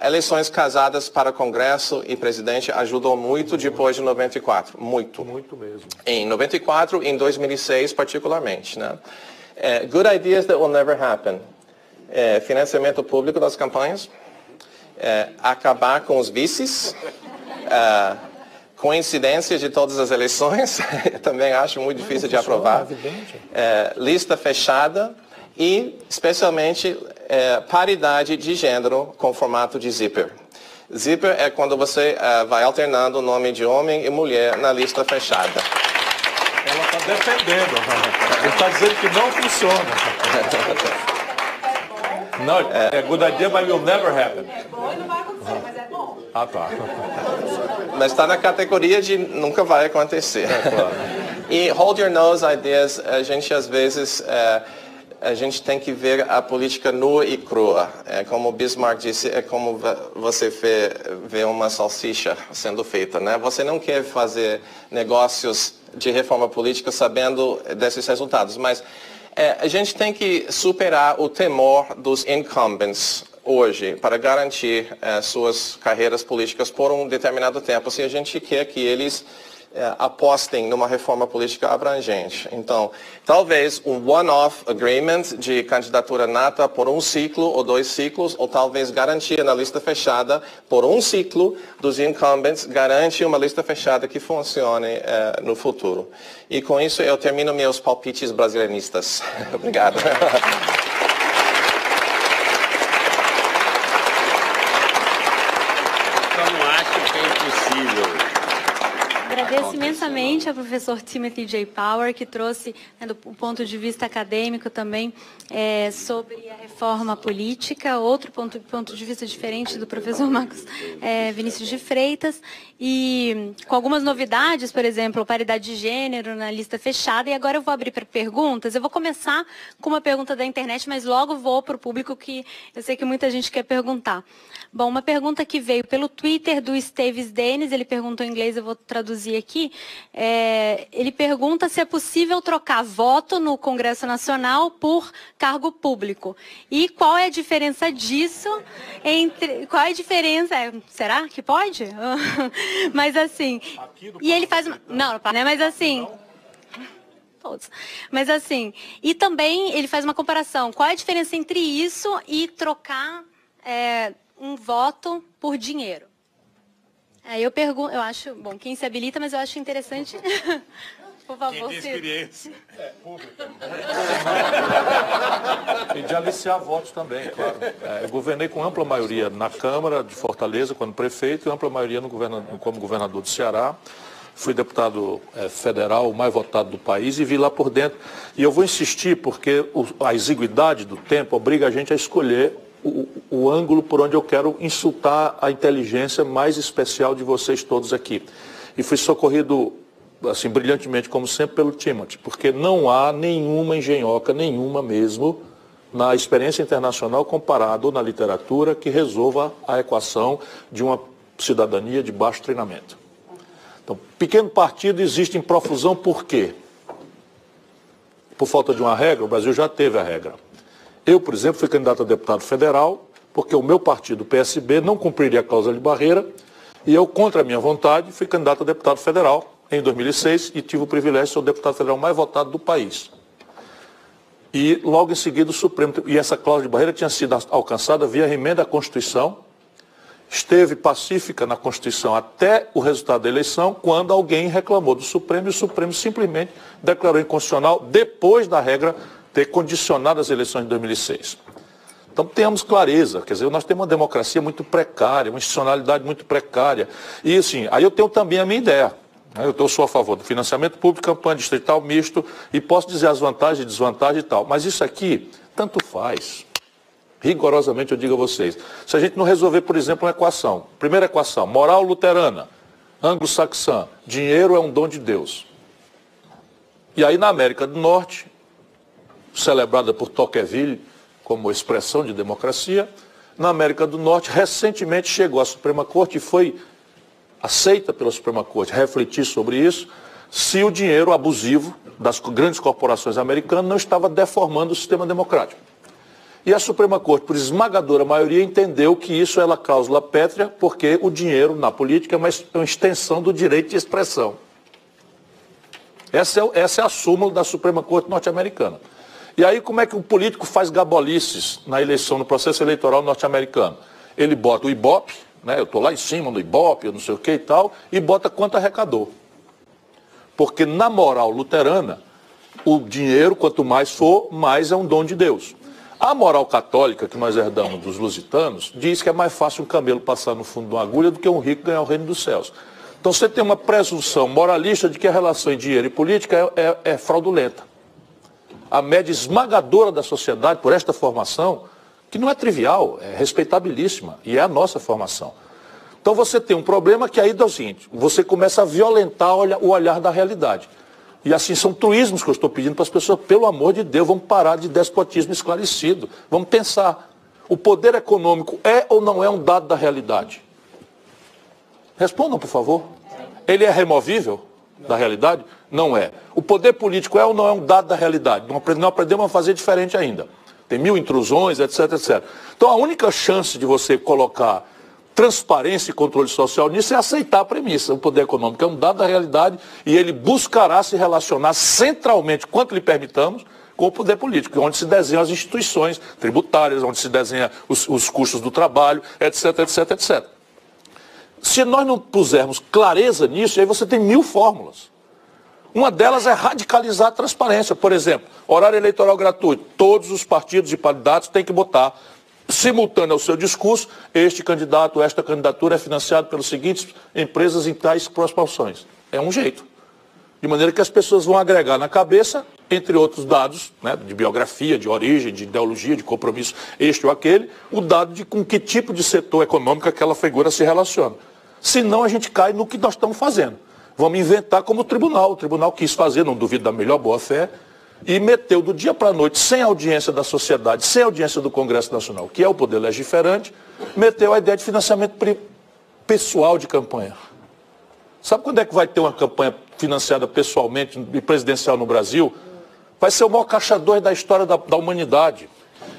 eleições casadas para Congresso e presidente ajudou muito depois de 94, muito. Muito mesmo. Em 94 e em 2006 particularmente, né? Good ideas that will never happen. Financiamento público das campanhas, acabar com os vices, coincidência de todas as eleições, também acho muito difícil de aprovar, lista fechada e, especialmente, paridade de gênero com formato de zíper. Zíper é quando você vai alternando o nome de homem e mulher na lista fechada. Ela está defendendo, ele está dizendo que não funciona. Não, good idea, but will never happen. É bom e não vai acontecer, mas é bom. Ah, tá. Mas está na categoria de nunca vai acontecer. Claro. E hold your nose ideas, a gente às vezes, a gente tem que ver a política nua e crua. Como o Bismarck disse, é como você vê uma salsicha sendo feita, né? Você não quer fazer negócios de reforma política sabendo desses resultados, mas a gente tem que superar o temor dos incumbents hoje para garantir suas carreiras políticas por um determinado tempo, se a gente quer que eles apostem numa reforma política abrangente. Então, talvez um one-off agreement de candidatura nata por um ciclo ou 2 ciclos, ou talvez garantia na lista fechada por um ciclo dos incumbents, garante uma lista fechada que funcione no futuro. E com isso eu termino meus palpites brasileiristas. Obrigado. Agradeço imensamente ao professor Timothy J. Power, que trouxe, do ponto de vista acadêmico também, sobre a reforma política, outro ponto de vista diferente do professor Marcos Vinícius de Freitas, e com algumas novidades, por exemplo, paridade de gênero na lista fechada. E agora eu vou abrir para perguntas. Eu vou começar com uma pergunta da internet, mas logo vou para o público, que eu sei que muita gente quer perguntar. Bom, uma pergunta que veio pelo Twitter do Esteves Denis, ele perguntou em inglês, eu vou traduzir aqui. Ele pergunta se é possível trocar voto no Congresso Nacional por cargo público. E qual é a diferença disso entre... Qual é a diferença? Será que pode? Mas assim... E ele faz... Não, né? Mas assim... Todos. Mas assim... E também ele faz uma comparação. Qual é a diferença entre isso e trocar... um voto por dinheiro? Aí eu pergunto, eu acho, bom, quem se habilita, mas eu acho interessante, por favor. Quem tem experiência pública. E de aliciar votos também, claro. Eu governei com ampla maioria na Câmara de Fortaleza, quando prefeito, e ampla maioria como governador do Ceará. Fui deputado federal, o mais votado do país, e vi lá por dentro. E eu vou insistir, porque a exiguidade do tempo obriga a gente a escolher o ângulo por onde eu quero insultar a inteligência mais especial de vocês todos aqui. E fui socorrido, assim, brilhantemente, como sempre, pelo Timothy, porque não há nenhuma engenhoca, nenhuma mesmo, na experiência internacional comparada ou na literatura, que resolva a equação de uma cidadania de baixo treinamento. Então, pequeno partido existe em profusão por quê? Por falta de uma regra, o Brasil já teve a regra. Eu, por exemplo, fui candidato a deputado federal, porque o meu partido, o PSB, não cumpriria a cláusula de barreira, e eu, contra a minha vontade, fui candidato a deputado federal em 2006 e tive o privilégio de ser o deputado federal mais votado do país. E logo em seguida o Supremo, e essa cláusula de barreira tinha sido alcançada via emenda à Constituição, esteve pacífica na Constituição até o resultado da eleição, quando alguém reclamou do Supremo, e o Supremo simplesmente declarou inconstitucional depois da regra ter condicionado as eleições de 2006. Então, tenhamos clareza, quer dizer, nós temos uma democracia muito precária, uma institucionalidade muito precária. E, assim, aí eu tenho também a minha ideia. Eu sou a favor do financiamento público, campanha distrital misto, e posso dizer as vantagens e desvantagens e tal. Mas isso aqui, tanto faz. Rigorosamente, eu digo a vocês. Se a gente não resolver, por exemplo, uma equação. Primeira equação, moral luterana, anglo-saxã, dinheiro é um dom de Deus. E aí, na América do Norte, celebrada por Tocqueville como expressão de democracia, na América do Norte, recentemente chegou à Suprema Corte e foi aceita pela Suprema Corte refletir sobre isso, se o dinheiro abusivo das grandes corporações americanas não estava deformando o sistema democrático. E a Suprema Corte, por esmagadora maioria, entendeu que isso era cláusula pétrea, porque o dinheiro na política é uma extensão do direito de expressão. Essa é a súmula da Suprema Corte norte-americana. E aí como é que o político faz gabolices na eleição, no processo eleitoral norte-americano? Ele bota o Ibope, né, eu estou lá em cima no Ibope, eu não sei o que e tal, e bota quanto arrecadou. Porque na moral luterana, o dinheiro, quanto mais for, mais é um dom de Deus. A moral católica, que nós herdamos dos lusitanos, diz que é mais fácil um camelo passar no fundo de uma agulha do que um rico ganhar o reino dos céus. Então você tem uma presunção moralista de que a relação entre dinheiro e política é fraudulenta. A média esmagadora da sociedade, por esta formação, que não é trivial, é respeitabilíssima, e é a nossa formação. Então você tem um problema que aí é o seguinte, você começa a violentar o olhar da realidade. E assim são truísmos que eu estou pedindo para as pessoas, pelo amor de Deus, vamos parar de despotismo esclarecido, vamos pensar. O poder econômico é ou não é um dado da realidade? Respondam, por favor. Ele é removível da realidade? Não é. O poder político é ou não é um dado da realidade? Não aprendemos a fazer diferente ainda. Tem 1000 intrusões, etc, etc. Então a única chance de você colocar transparência e controle social nisso é aceitar a premissa. O poder econômico é um dado da realidade e ele buscará se relacionar centralmente, quanto lhe permitamos, com o poder político, onde se desenham as instituições tributárias, onde se desenham os custos do trabalho, etc, etc, etc. Se nós não pusermos clareza nisso, aí você tem 1000 fórmulas. Uma delas é radicalizar a transparência. Por exemplo, horário eleitoral gratuito. Todos os partidos e candidatos têm que botar simultâneo ao seu discurso, este candidato, esta candidatura é financiado pelas seguintes empresas em tais proporções. É um jeito. De maneira que as pessoas vão agregar na cabeça, entre outros dados, né, de biografia, de origem, de ideologia, de compromisso, este ou aquele, o dado de com que tipo de setor econômico aquela figura se relaciona. Senão a gente cai no que nós estamos fazendo. Vamos inventar como o tribunal quis fazer, não duvido da melhor boa-fé, e meteu do dia para a noite, sem audiência da sociedade, sem audiência do Congresso Nacional, que é o poder legiferante, meteu a ideia de financiamento pessoal de campanha. Sabe quando é que vai ter uma campanha financiada pessoalmente e presidencial no Brasil? Vai ser o maior caixa 2 da história da humanidade.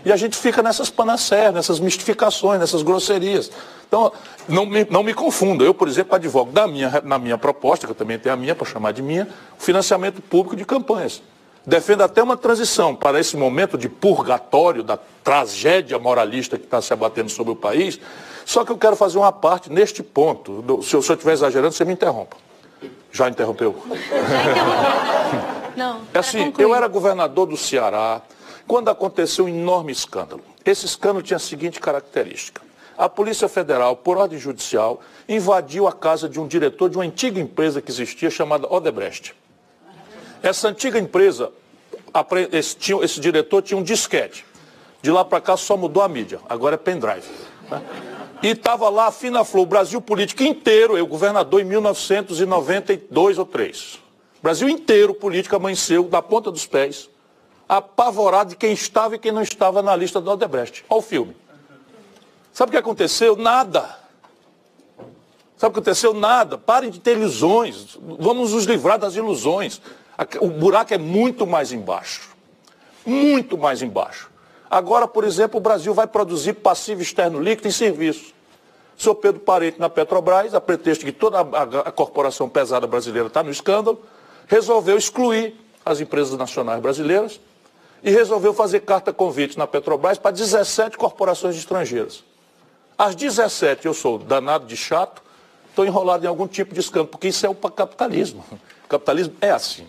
E a gente fica nessas panaceias, nessas mistificações, nessas grosserias. Então, não me confunda. Eu, por exemplo, advogo na minha proposta, que eu também tenho a minha, para chamar de minha, o financiamento público de campanhas. Defendo até uma transição para esse momento de purgatório, da tragédia moralista que está se abatendo sobre o país. Só que eu quero fazer uma parte neste ponto. Se eu estiver exagerando, você me interrompa. Já interrompeu? Já interrompeu. Não, é assim, eu era governador do Ceará quando aconteceu um enorme escândalo. Esse escândalo tinha a seguinte característica. A Polícia Federal, por ordem judicial, invadiu a casa de um diretor de uma antiga empresa que existia chamada Odebrecht. Essa antiga empresa, esse diretor tinha um disquete. De lá para cá só mudou a mídia, agora é pendrive. Né? E estava lá, fina flor, o Brasil político inteiro, eu governador em 1992 ou 3. O Brasil inteiro político amanheceu da ponta dos pés, apavorado de quem estava e quem não estava na lista do Odebrecht. Olha o filme. Sabe o que aconteceu? Nada. Sabe o que aconteceu? Nada. Parem de ter ilusões. Vamos nos livrar das ilusões. O buraco é muito mais embaixo. Muito mais embaixo. Agora, por exemplo, o Brasil vai produzir passivo externo líquido em serviços. O senhor Pedro Parente, na Petrobras, a pretexto de que toda a corporação pesada brasileira está no escândalo, resolveu excluir as empresas nacionais brasileiras e resolveu fazer carta convite na Petrobras para 17 corporações estrangeiras. As 17, eu sou danado de chato, estou enrolado em algum tipo de escândalo, porque isso é o capitalismo. O capitalismo é assim.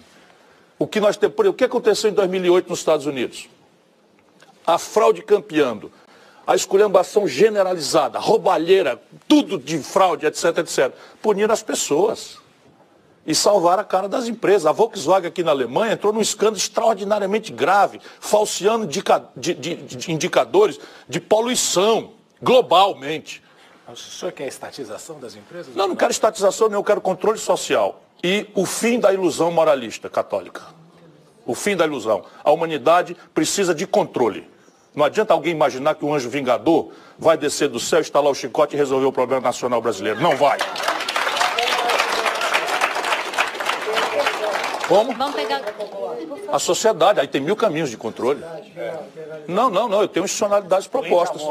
O que nós temos, o que aconteceu em 2008 nos Estados Unidos? A fraude campeando, a esculhambação generalizada, a roubalheira, tudo de fraude, etc, etc. Puniram as pessoas e salvaram a cara das empresas. A Volkswagen aqui na Alemanha entrou num escândalo extraordinariamente grave, falseando indicadores de poluição globalmente. O senhor quer estatização das empresas? Não quero estatização, eu quero controle social. E o fim da ilusão moralista católica. O fim da ilusão. A humanidade precisa de controle. Não adianta alguém imaginar que o anjo vingador vai descer do céu, estalar o chicote e resolver o problema nacional brasileiro. Não vai. Como? Vamos pegar... A sociedade, aí tem 1000 caminhos de controle. Não, eu tenho institucionalidades propostas.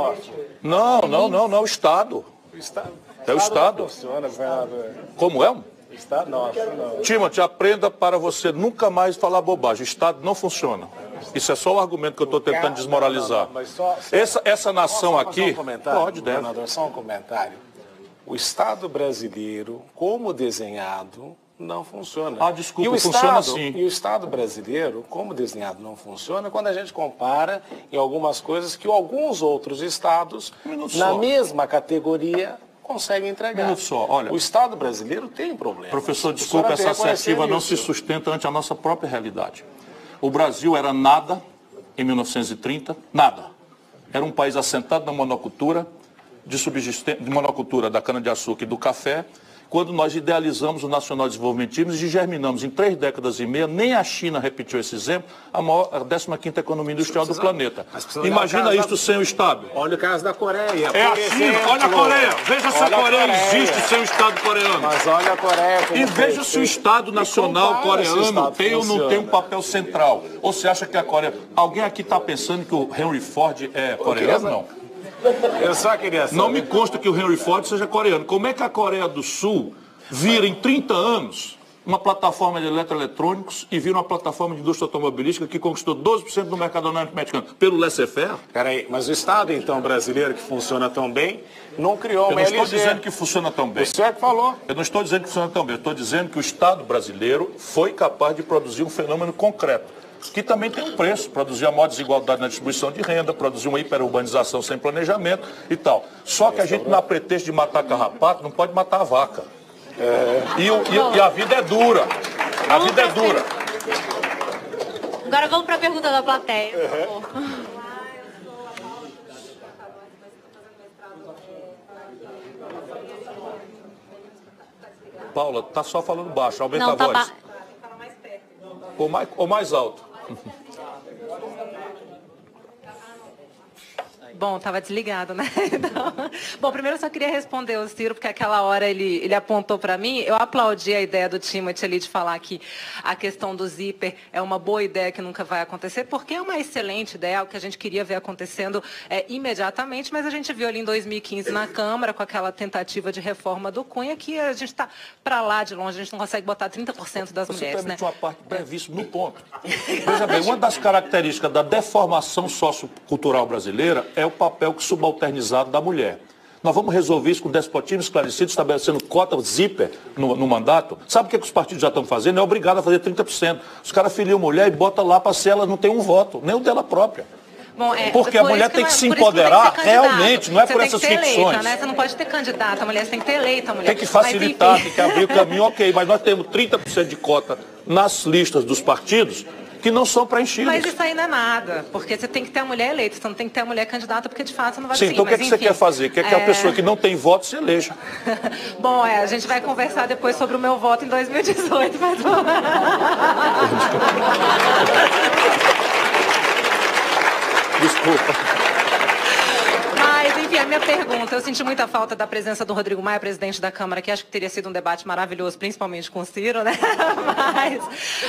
Não, o Estado. É o Estado. Como é? Estado não. Timothy, aprenda para você nunca mais falar bobagem. O Estado não funciona. Isso é só o argumento que eu estou tentando desmoralizar. Essa nação aqui... Pode, deve. Só um comentário. O Estado brasileiro, como desenhado, não funciona. Ah, desculpa, funciona sim. E o Estado brasileiro, como desenhado, não funciona quando a gente compara em algumas coisas que alguns outros estados, na mesma categoria, conseguem entregar. Um minuto só, olha. O Estado brasileiro tem problema. Professor, desculpa, essa assertiva não se sustenta ante a nossa própria realidade. O Brasil era nada em 1930, nada. Era um país assentado na monocultura, de monocultura da cana-de-açúcar e do café. Quando nós idealizamos o Nacional Desenvolvimentismo e germinamos em 3 décadas e meia, nem a China repetiu esse exemplo, a 15ª economia industrial do planeta. Imagina isso sem o Estado. Olha o caso da Coreia. É assim, olha a Coreia. Veja se a Coreia existe sem o Estado coreano. Mas olha a Coreia. E veja se o Estado Nacional coreano tem ou não tem um papel central. Ou você acha que a Coreia... Alguém aqui está pensando que o Henry Ford é coreano? Não. Eu só queria saber. Não me consta que o Henry Ford seja coreano. Como é que a Coreia do Sul vira em 30 anos uma plataforma de eletroeletrônicos e vira uma plataforma de indústria automobilística que conquistou 12% do mercado norte-americano? Pelo laissez-faire? Peraí, mas o Estado, então, brasileiro, que funciona tão bem, não criou uma Eu não estou LG. dizendo que funciona tão bem. O senhor que falou. Eu não estou dizendo que funciona tão bem. Eu estou dizendo que o Estado brasileiro foi capaz de produzir um fenômeno concreto, que também tem um preço, produzir a maior desigualdade na distribuição de renda, produzir uma hiperurbanização sem planejamento e tal. Só que a gente, na pretexto de matar carrapato, não pode matar a vaca. E a vida é dura. A vida é dura. Agora vamos para a pergunta da plateia, por favor. Paula, tá só falando baixo, aumenta Não, a tá voz. Ou mais alto. Bom, estava desligado, né? Então, bom, primeiro eu só queria responder ao Ciro, porque aquela hora ele apontou para mim. Eu aplaudi a ideia do Timothy ali de falar que a questão do zíper é uma boa ideia que nunca vai acontecer, porque é uma excelente ideia, o que a gente queria ver acontecendo imediatamente, mas a gente viu ali em 2015 na Câmara, com aquela tentativa de reforma do Cunha, que a gente está para lá de longe, a gente não consegue botar 30% das mulheres, né? Você permite uma parte brevíssima no ponto. Veja bem, uma das características da deformação sociocultural brasileira é o papel subalternizado da mulher. Nós vamos resolver isso com despotismo esclarecido, estabelecendo cota zíper no mandato. Sabe o que os partidos já estão fazendo? É obrigado a fazer 30%. Os caras filiam mulher e botam lá para se ela não tem um voto, nem o dela própria. Bom, porque a mulher tem que se empoderar realmente, não é por essas ficções. Eleita, né? Você não pode ter candidata, a mulher tem que ter eleita. A mulher. Tem que facilitar, tem que abrir o caminho, ok. Mas nós temos 30% de cota nas listas dos partidos que não são preenchidas. Mas isso aí não é nada, porque você tem que ter a mulher eleita, você não tem que ter a mulher candidata, porque de fato você não vai Sim, conseguir. então o que, você quer fazer? Quer que a pessoa que não tem voto se eleja. Bom, a gente vai conversar depois sobre o meu voto em 2018. Mas... Desculpa. Mas, enfim, a minha pergunta, eu senti muita falta da presença do Rodrigo Maia, presidente da Câmara, que acho que teria sido um debate maravilhoso, principalmente com o Ciro, né? Mas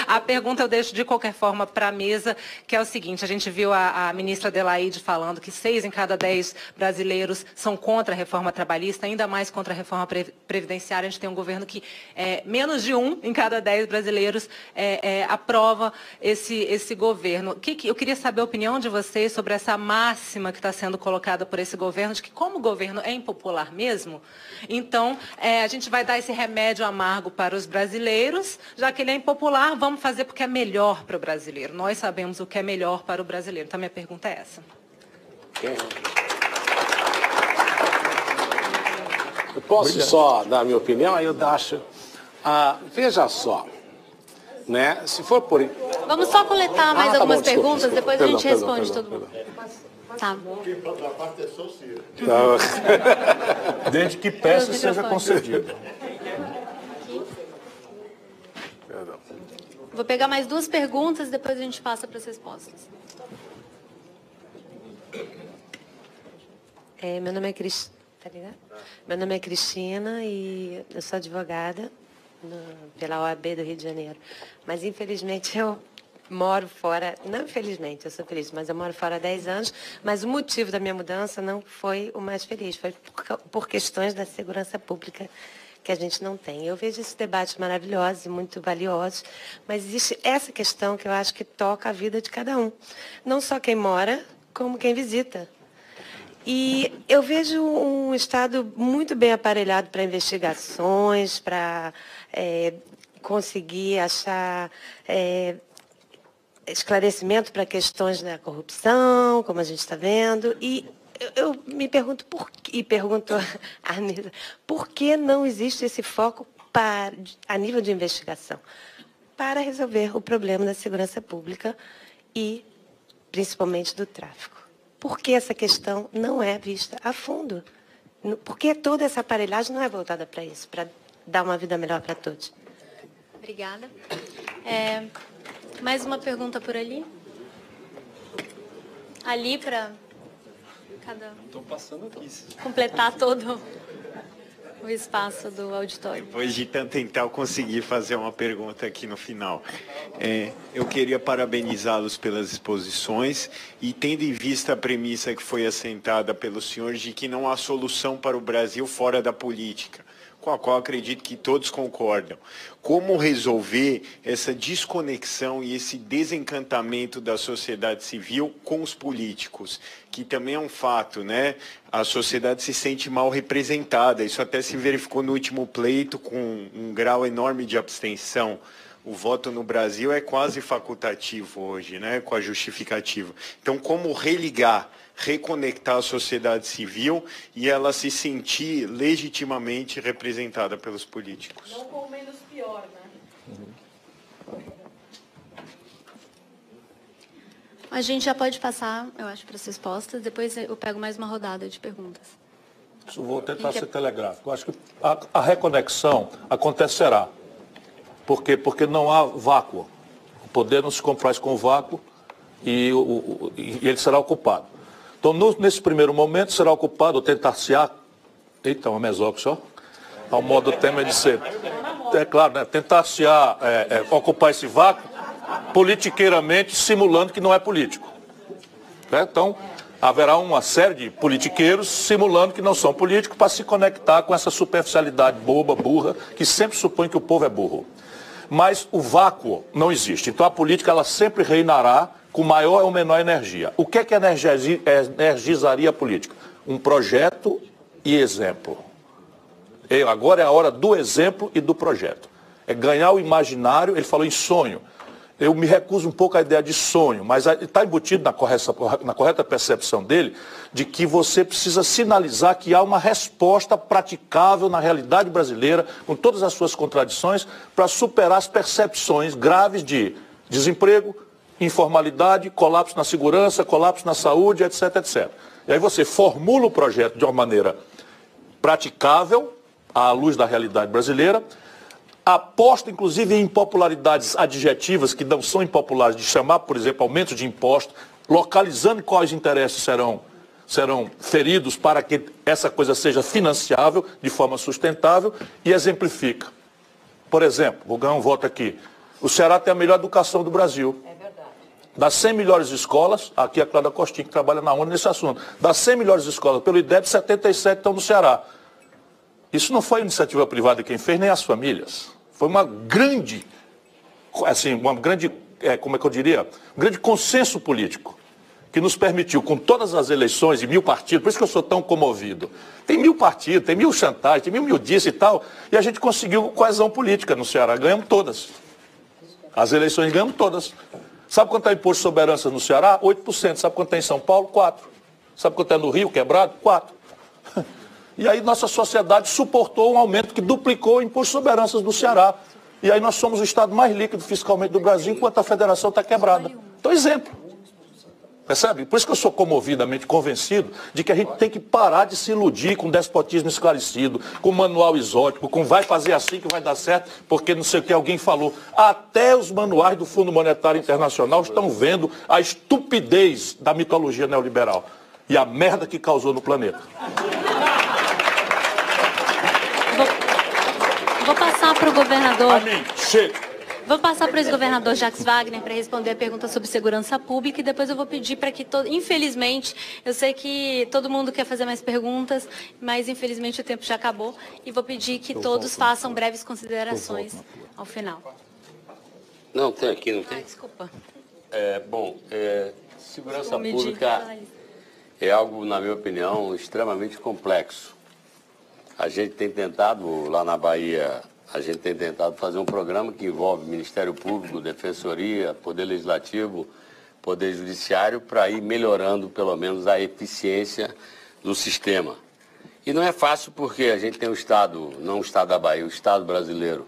a pergunta eu deixo de qualquer forma para a mesa, que é o seguinte, a gente viu a ministra Adelaide falando que 6 em cada 10 brasileiros são contra a reforma trabalhista, ainda mais contra a reforma previdenciária. A gente tem um governo que menos de 1 em cada 10 brasileiros aprova esse governo. Eu queria saber a opinião de vocês sobre essa máxima que está sendo colocada por esse governo, de que como o governo é impopular mesmo, então a gente vai dar esse remédio amargo para os brasileiros, já que ele é impopular, vamos fazer porque é melhor para o brasileiro. Nós sabemos o que é melhor para o brasileiro. Então, minha pergunta é essa. Eu posso só dar a minha opinião? Aí eu acho... veja só, né? Se for por... Vamos só coletar mais algumas perguntas, desculpa. depois a gente responde todo mundo. Tá. Desde que peça seja concedida. Vou pegar mais 2 perguntas, depois a gente passa para as respostas. Meu nome é Cristina, tá ligado? Meu nome é Cristina e eu sou advogada pela OAB do Rio de Janeiro. Mas, infelizmente, eu moro fora, não infelizmente, eu sou feliz, mas eu moro fora há 10 anos, mas o motivo da minha mudança não foi o mais feliz, foi por questões da segurança pública que a gente não tem. Eu vejo esse debate maravilhoso e muito valioso, mas existe essa questão que eu acho que toca a vida de cada um. Não só quem mora, como quem visita. E eu vejo um Estado muito bem aparelhado para investigações, para conseguir achar esclarecimento para questões da corrupção, como a gente está vendo. E eu me pergunto, pergunto à Anisa, por que não existe esse foco a nível de investigação para resolver o problema da segurança pública e, principalmente, do tráfico? Por que essa questão não é vista a fundo? Por que toda essa aparelhagem não é voltada para isso, para dar uma vida melhor para todos? Obrigada. Mais uma pergunta por ali? Ali para cada completar todo o espaço do auditório. Depois de tentar conseguir fazer uma pergunta aqui no final. Eu queria parabenizá-los pelas exposições e tendo em vista a premissa que foi assentada pelos senhores de que não há solução para o Brasil fora da política, com a qual acredito que todos concordam. Como resolver essa desconexão e esse desencantamento da sociedade civil com os políticos, que também é um fato, né? A sociedade se sente mal representada, isso até se verificou no último pleito com um grau enorme de abstenção. O voto no Brasil é quase facultativo hoje, né? Com a justificativa. Então, como religar, reconectar a sociedade civil e ela se sentir legitimamente representada pelos políticos? Não com o menos pior, né? A gente já pode passar, eu acho, para as respostas. Depois eu pego mais uma rodada de perguntas. Eu vou tentar ser telegráfico. Eu acho que a reconexão acontecerá. Por quê? Porque não há vácuo. O poder não se compraz com o vácuo e ele será ocupado. Então, nesse primeiro momento, será ocupado, ou tentar-se-á, eita, uma mesóclise só, ao modo do tema de ser, é claro, né, tentar-se-á ocupar esse vácuo politiqueiramente, simulando que não é político. Né? Então, haverá uma série de politiqueiros simulando que não são políticos para se conectar com essa superficialidade boba, burra, que sempre supõe que o povo é burro. Mas o vácuo não existe. Então, a política ela sempre reinará com maior ou menor energia. O que é que energizaria a política? Um projeto e exemplo. Agora é a hora do exemplo e do projeto. É ganhar o imaginário, ele falou em sonho. Eu me recuso um pouco à ideia de sonho, mas está embutido na correta percepção dele de que você precisa sinalizar que há uma resposta praticável na realidade brasileira, com todas as suas contradições, para superar as percepções graves de desemprego, informalidade, colapso na segurança, colapso na saúde, etc, etc. E aí você formula o projeto de uma maneira praticável, à luz da realidade brasileira, aposta, inclusive, em impopularidades adjetivas, que não são impopulares, de chamar, por exemplo, aumento de impostos, localizando quais interesses serão feridos para que essa coisa seja financiável de forma sustentável e exemplifica. Por exemplo, vou ganhar um voto aqui. O Ceará tem a melhor educação do Brasil. É verdade. Das 100 melhores escolas, aqui é a Cláudia Costinha, que trabalha na ONU nesse assunto, das 100 melhores escolas pelo IDEB, 77 estão no Ceará. Isso não foi iniciativa privada quem fez, nem as famílias. Foi uma grande, como é que eu diria, um grande consenso político que nos permitiu, com todas as eleições e 1000 partidos, por isso que eu sou tão comovido. Tem 1000 partidos, tem 1000 chantagens, tem 1000 disso e tal, e a gente conseguiu coesão política no Ceará, ganhamos todas. As eleições ganhamos todas. Sabe quanto é o imposto de soberança no Ceará? 8%. Sabe quanto é em São Paulo? 4%. Sabe quanto é no Rio, quebrado? 4%. E aí nossa sociedade suportou um aumento que duplicou o imposto de soberanças do Ceará. E aí nós somos o estado mais líquido fiscalmente do Brasil, enquanto a federação está quebrada. Então, exemplo. Percebe? Por isso que eu sou comovidamente convencido de que a gente tem que parar de se iludir com despotismo esclarecido, com manual exótico, com vai fazer assim que vai dar certo, porque não sei o que alguém falou. Até os manuais do Fundo Monetário Internacional estão vendo a estupidez da mitologia neoliberal. e a merda que causou no planeta. Vou passar para o governador. Amém. Chega. Vou passar para o ex-governador Jacques Wagner para responder a pergunta sobre segurança pública e depois eu vou pedir para que, infelizmente, eu sei que todo mundo quer fazer mais perguntas, mas infelizmente o tempo já acabou e vou pedir que todos façam breves considerações ao final. Não, tem aqui, não tem? Desculpa. Segurança pública é algo, na minha opinião, extremamente complexo. A gente tem tentado, lá na Bahia, fazer um programa que envolve Ministério Público, Defensoria, Poder Legislativo, Poder Judiciário, para ir melhorando, pelo menos, a eficiência do sistema. E não é fácil porque a gente tem um Estado, não o Estado da Bahia, o Estado brasileiro,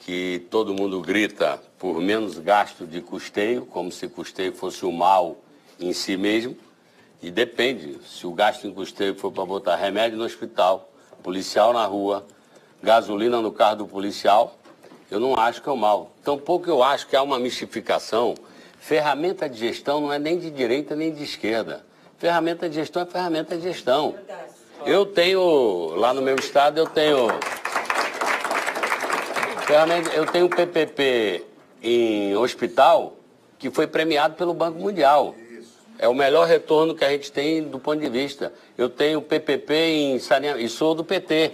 que todo mundo grita por menos gasto de custeio, como se custeio fosse o mal em si mesmo, e depende, se o gasto em custeio for para botar remédio no hospital, policial na rua, gasolina no carro do policial, eu não acho que é o mal. Tampouco eu acho que há uma mistificação. Ferramenta de gestão não é nem de direita nem de esquerda. Ferramenta de gestão é ferramenta de gestão. Eu tenho, lá no meu estado, eu tenho PPP em hospital que foi premiado pelo Banco Mundial. É o melhor retorno que a gente tem do ponto de vista. Eu tenho PPP em saneamento, e sou do PT.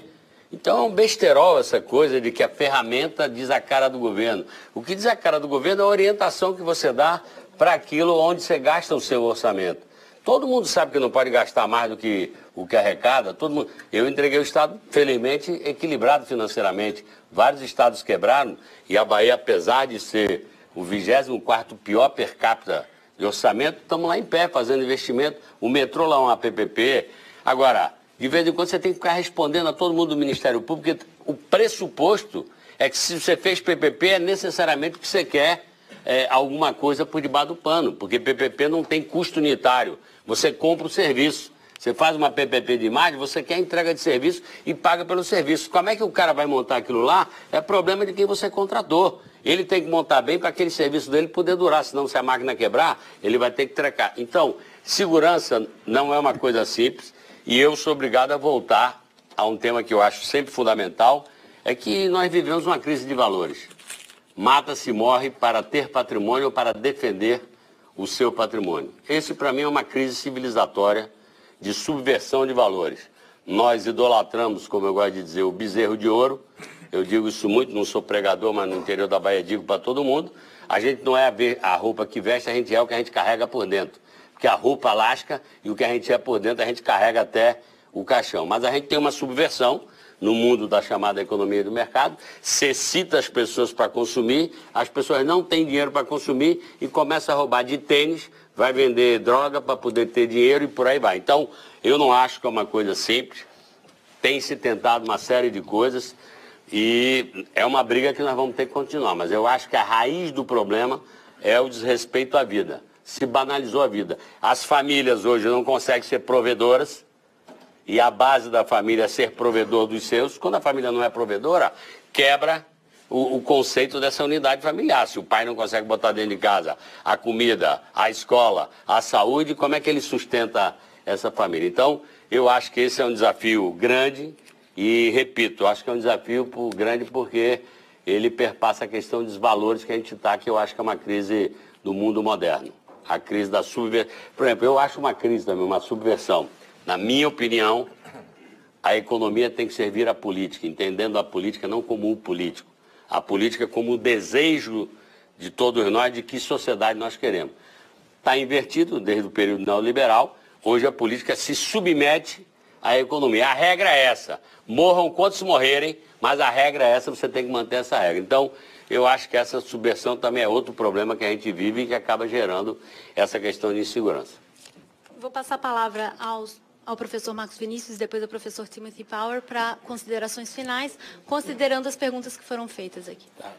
Então é um besterol essa coisa de que a ferramenta diz a cara do governo. O que diz a cara do governo é a orientação que você dá para aquilo onde você gasta o seu orçamento. Todo mundo sabe que não pode gastar mais do que o que arrecada. Todo mundo... Eu entreguei o Estado, felizmente, equilibrado financeiramente. Vários estados quebraram e a Bahia, apesar de ser o 24º pior per capita de orçamento, estamos lá em pé fazendo investimento. O metrô lá é uma PPP. Agora, de vez em quando você tem que ficar respondendo a todo mundo do Ministério Público, porque o pressuposto é que se você fez PPP é necessariamente porque você quer alguma coisa por debaixo do pano, porque PPP não tem custo unitário. Você compra o serviço. Você faz uma PPP de imagem, você quer entrega de serviço e paga pelo serviço. Como é que o cara vai montar aquilo lá? É problema de quem você contratou. Ele tem que montar bem para aquele serviço dele poder durar, senão se a máquina quebrar, ele vai ter que trecar. Então, segurança não é uma coisa simples e eu sou obrigado a voltar a um tema que eu acho sempre fundamental, é que nós vivemos uma crise de valores. Mata-se, morre para ter patrimônio ou para defender o seu patrimônio. Esse, para mim, é uma crise civilizatória de subversão de valores. Nós idolatramos, como eu gosto de dizer, o bezerro de ouro. Eu digo isso muito, não sou pregador, mas no interior da Bahia digo para todo mundo. A gente não é a roupa que veste, a gente é o que a gente carrega por dentro. Porque a roupa lasca e o que a gente é por dentro, a gente carrega até o caixão. Mas a gente tem uma subversão no mundo da chamada economia do mercado. Você cita as pessoas para consumir, as pessoas não têm dinheiro para consumir e começa a roubar de tênis, vai vender droga para poder ter dinheiro e por aí vai. Então, eu não acho que é uma coisa simples. Tem se tentado uma série de coisas e é uma briga que nós vamos ter que continuar. Mas eu acho que a raiz do problema é o desrespeito à vida. Se banalizou a vida. As famílias hoje não conseguem ser provedoras e a base da família é ser provedor dos seus. Quando a família não é provedora, quebra o conceito dessa unidade familiar. Se o pai não consegue botar dentro de casa a comida, a escola, a saúde, como é que ele sustenta essa família? Então, eu acho que esse é um desafio grande e, repito, eu acho que é um desafio grande porque ele perpassa a questão dos valores que a gente está, que eu acho que é uma crise do mundo moderno. A crise da subversão. Por exemplo, eu acho uma crise também, uma subversão. Na minha opinião, a economia tem que servir à política, entendendo a política não como um político, a política como o desejo de todos nós de que sociedade nós queremos. Está invertido desde o período neoliberal, hoje a política se submete à economia. A regra é essa, morram quantos morrerem, mas a regra é essa, você tem que manter essa regra. Então, eu acho que essa subversão também é outro problema que a gente vive e que acaba gerando essa questão de insegurança. Vou passar a palavra ao professor Marcos Vinícius e depois ao professor Timothy Power para considerações finais, considerando as perguntas que foram feitas aqui. Tá.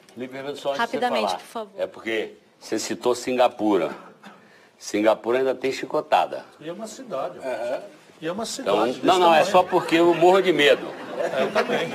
Só rapidamente, por favor. É porque você citou Singapura. Singapura ainda tem chicotada. E é uma cidade. E é uma cidade. Então, não, é só porque eu morro de medo. Eu também.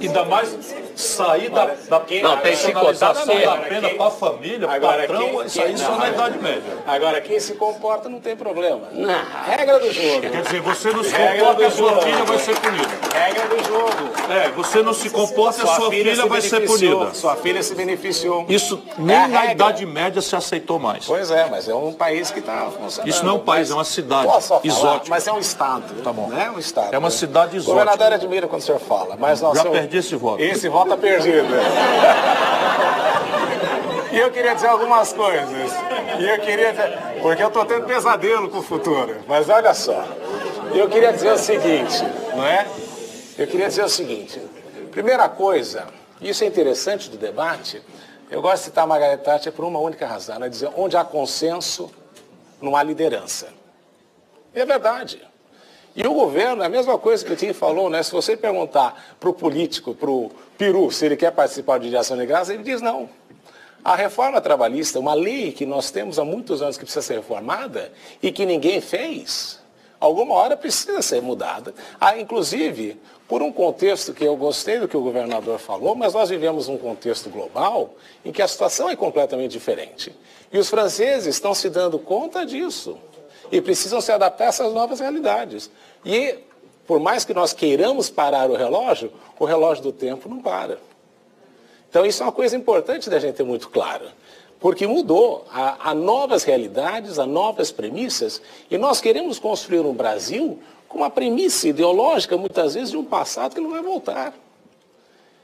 Ainda mais sair da não, tem que personalização se da pena para a família, patrão, isso aí só na Idade Média. Agora, quem se comporta não tem problema. Não. Regra do jogo. Quer dizer, você não se comporta, a sua filha vai ser punida. Regra do jogo. Você não se comporta, a sua filha vai ser punida. Sua filha se beneficiou. Isso nem na Idade Média se aceitou mais. Pois é, mas é um país que está funcionando. Isso não é um país, é uma cidade exótica. Mas é um estado. Tá bom. Né? Um estado. É uma cidade exótica. O governador admira quando o senhor fala, mas nós já perdi esse voto. Esse voto está perdido. E eu queria dizer algumas coisas. Porque eu estou tendo pesadelo com o futuro. Mas olha só. Eu queria dizer o seguinte, não é? Eu queria dizer o seguinte. Primeira coisa, isso é interessante do debate. Eu gosto de citar a Margaret Thatcher por uma única razão. Ela dizia, onde há consenso, não há liderança. E é verdade. E o governo, é a mesma coisa que o Tim falou, né? Se você perguntar para o político, para o peru, se ele quer participar de ação de graça, ele diz não. A reforma trabalhista, uma lei que nós temos há muitos anos que precisa ser reformada e que ninguém fez, alguma hora precisa ser mudada. Inclusive, por um contexto que eu gostei do que o governador falou, mas nós vivemos um contexto global em que a situação é completamente diferente. E os franceses estão se dando conta disso. E precisam se adaptar a essas novas realidades. E, por mais que nós queiramos parar o relógio do tempo não para. Então, isso é uma coisa importante da gente ter muito clara. Porque mudou, há novas realidades, há novas premissas, e nós queremos construir um Brasil com uma premissa ideológica, muitas vezes, de um passado que não vai voltar.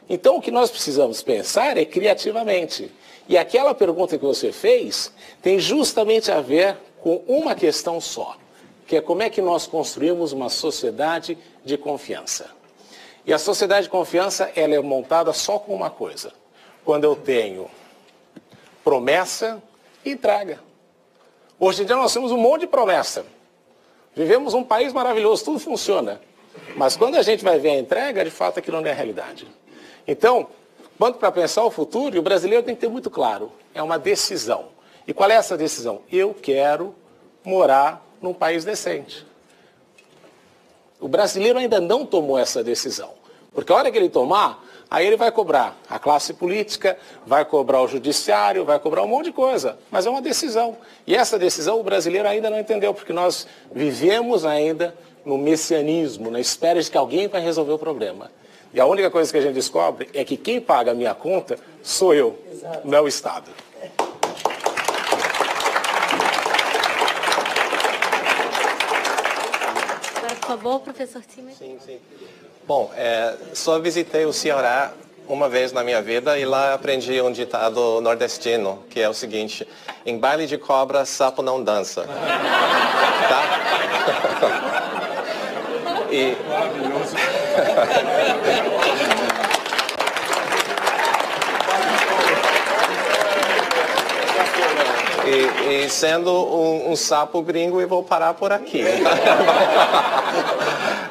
Então, o que nós precisamos pensar é criativamente. E aquela pergunta que você fez tem justamente a ver com uma questão só, que é como é que nós construímos uma sociedade de confiança. E a sociedade de confiança, ela é montada só com uma coisa. Quando eu tenho promessa e entrega. Hoje em dia nós temos um monte de promessa. Vivemos um país maravilhoso, tudo funciona. Mas quando a gente vai ver a entrega, de fato aquilo não é a realidade. Então, quando para pensar o futuro, o brasileiro tem que ter muito claro, é uma decisão. E qual é essa decisão? Eu quero morar num país decente. O brasileiro ainda não tomou essa decisão. Porque a hora que ele tomar, aí ele vai cobrar a classe política, vai cobrar o judiciário, vai cobrar um monte de coisa. Mas é uma decisão. E essa decisão o brasileiro ainda não entendeu, porque nós vivemos ainda no messianismo, na espera de que alguém vai resolver o problema. E a única coisa que a gente descobre é que quem paga a minha conta sou eu, não é o Estado. Por favor, professor Timmer. Sim. Bom, só visitei o Ceará uma vez na minha vida e lá aprendi um ditado nordestino, que é o seguinte: em baile de cobra, sapo não dança. Tá? E sendo um sapo gringo, eu vou parar por aqui.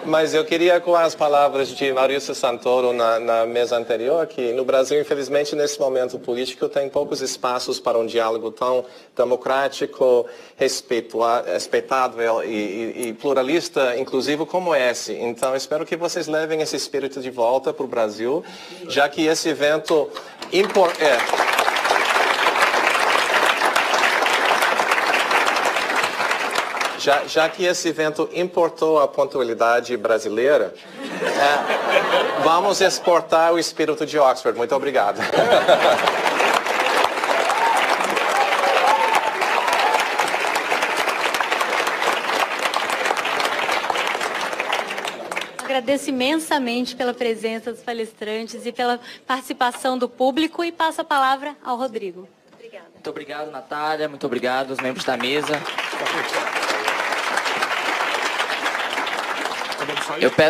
Mas eu queria, com as palavras de Maurício Santoro na mesa anterior, que no Brasil, infelizmente, nesse momento político, tem poucos espaços para um diálogo tão democrático, respeitável e pluralista, inclusivo como esse. Então, espero que vocês levem esse espírito de volta para o Brasil, já que esse evento Já que esse evento importou a pontualidade brasileira, vamos exportar o espírito de Oxford. Muito obrigado. Agradeço imensamente pela presença dos palestrantes e pela participação do público e passo a palavra ao Rodrigo. Obrigada. Muito obrigado, Natália. Muito obrigado aos membros da mesa. Eu peço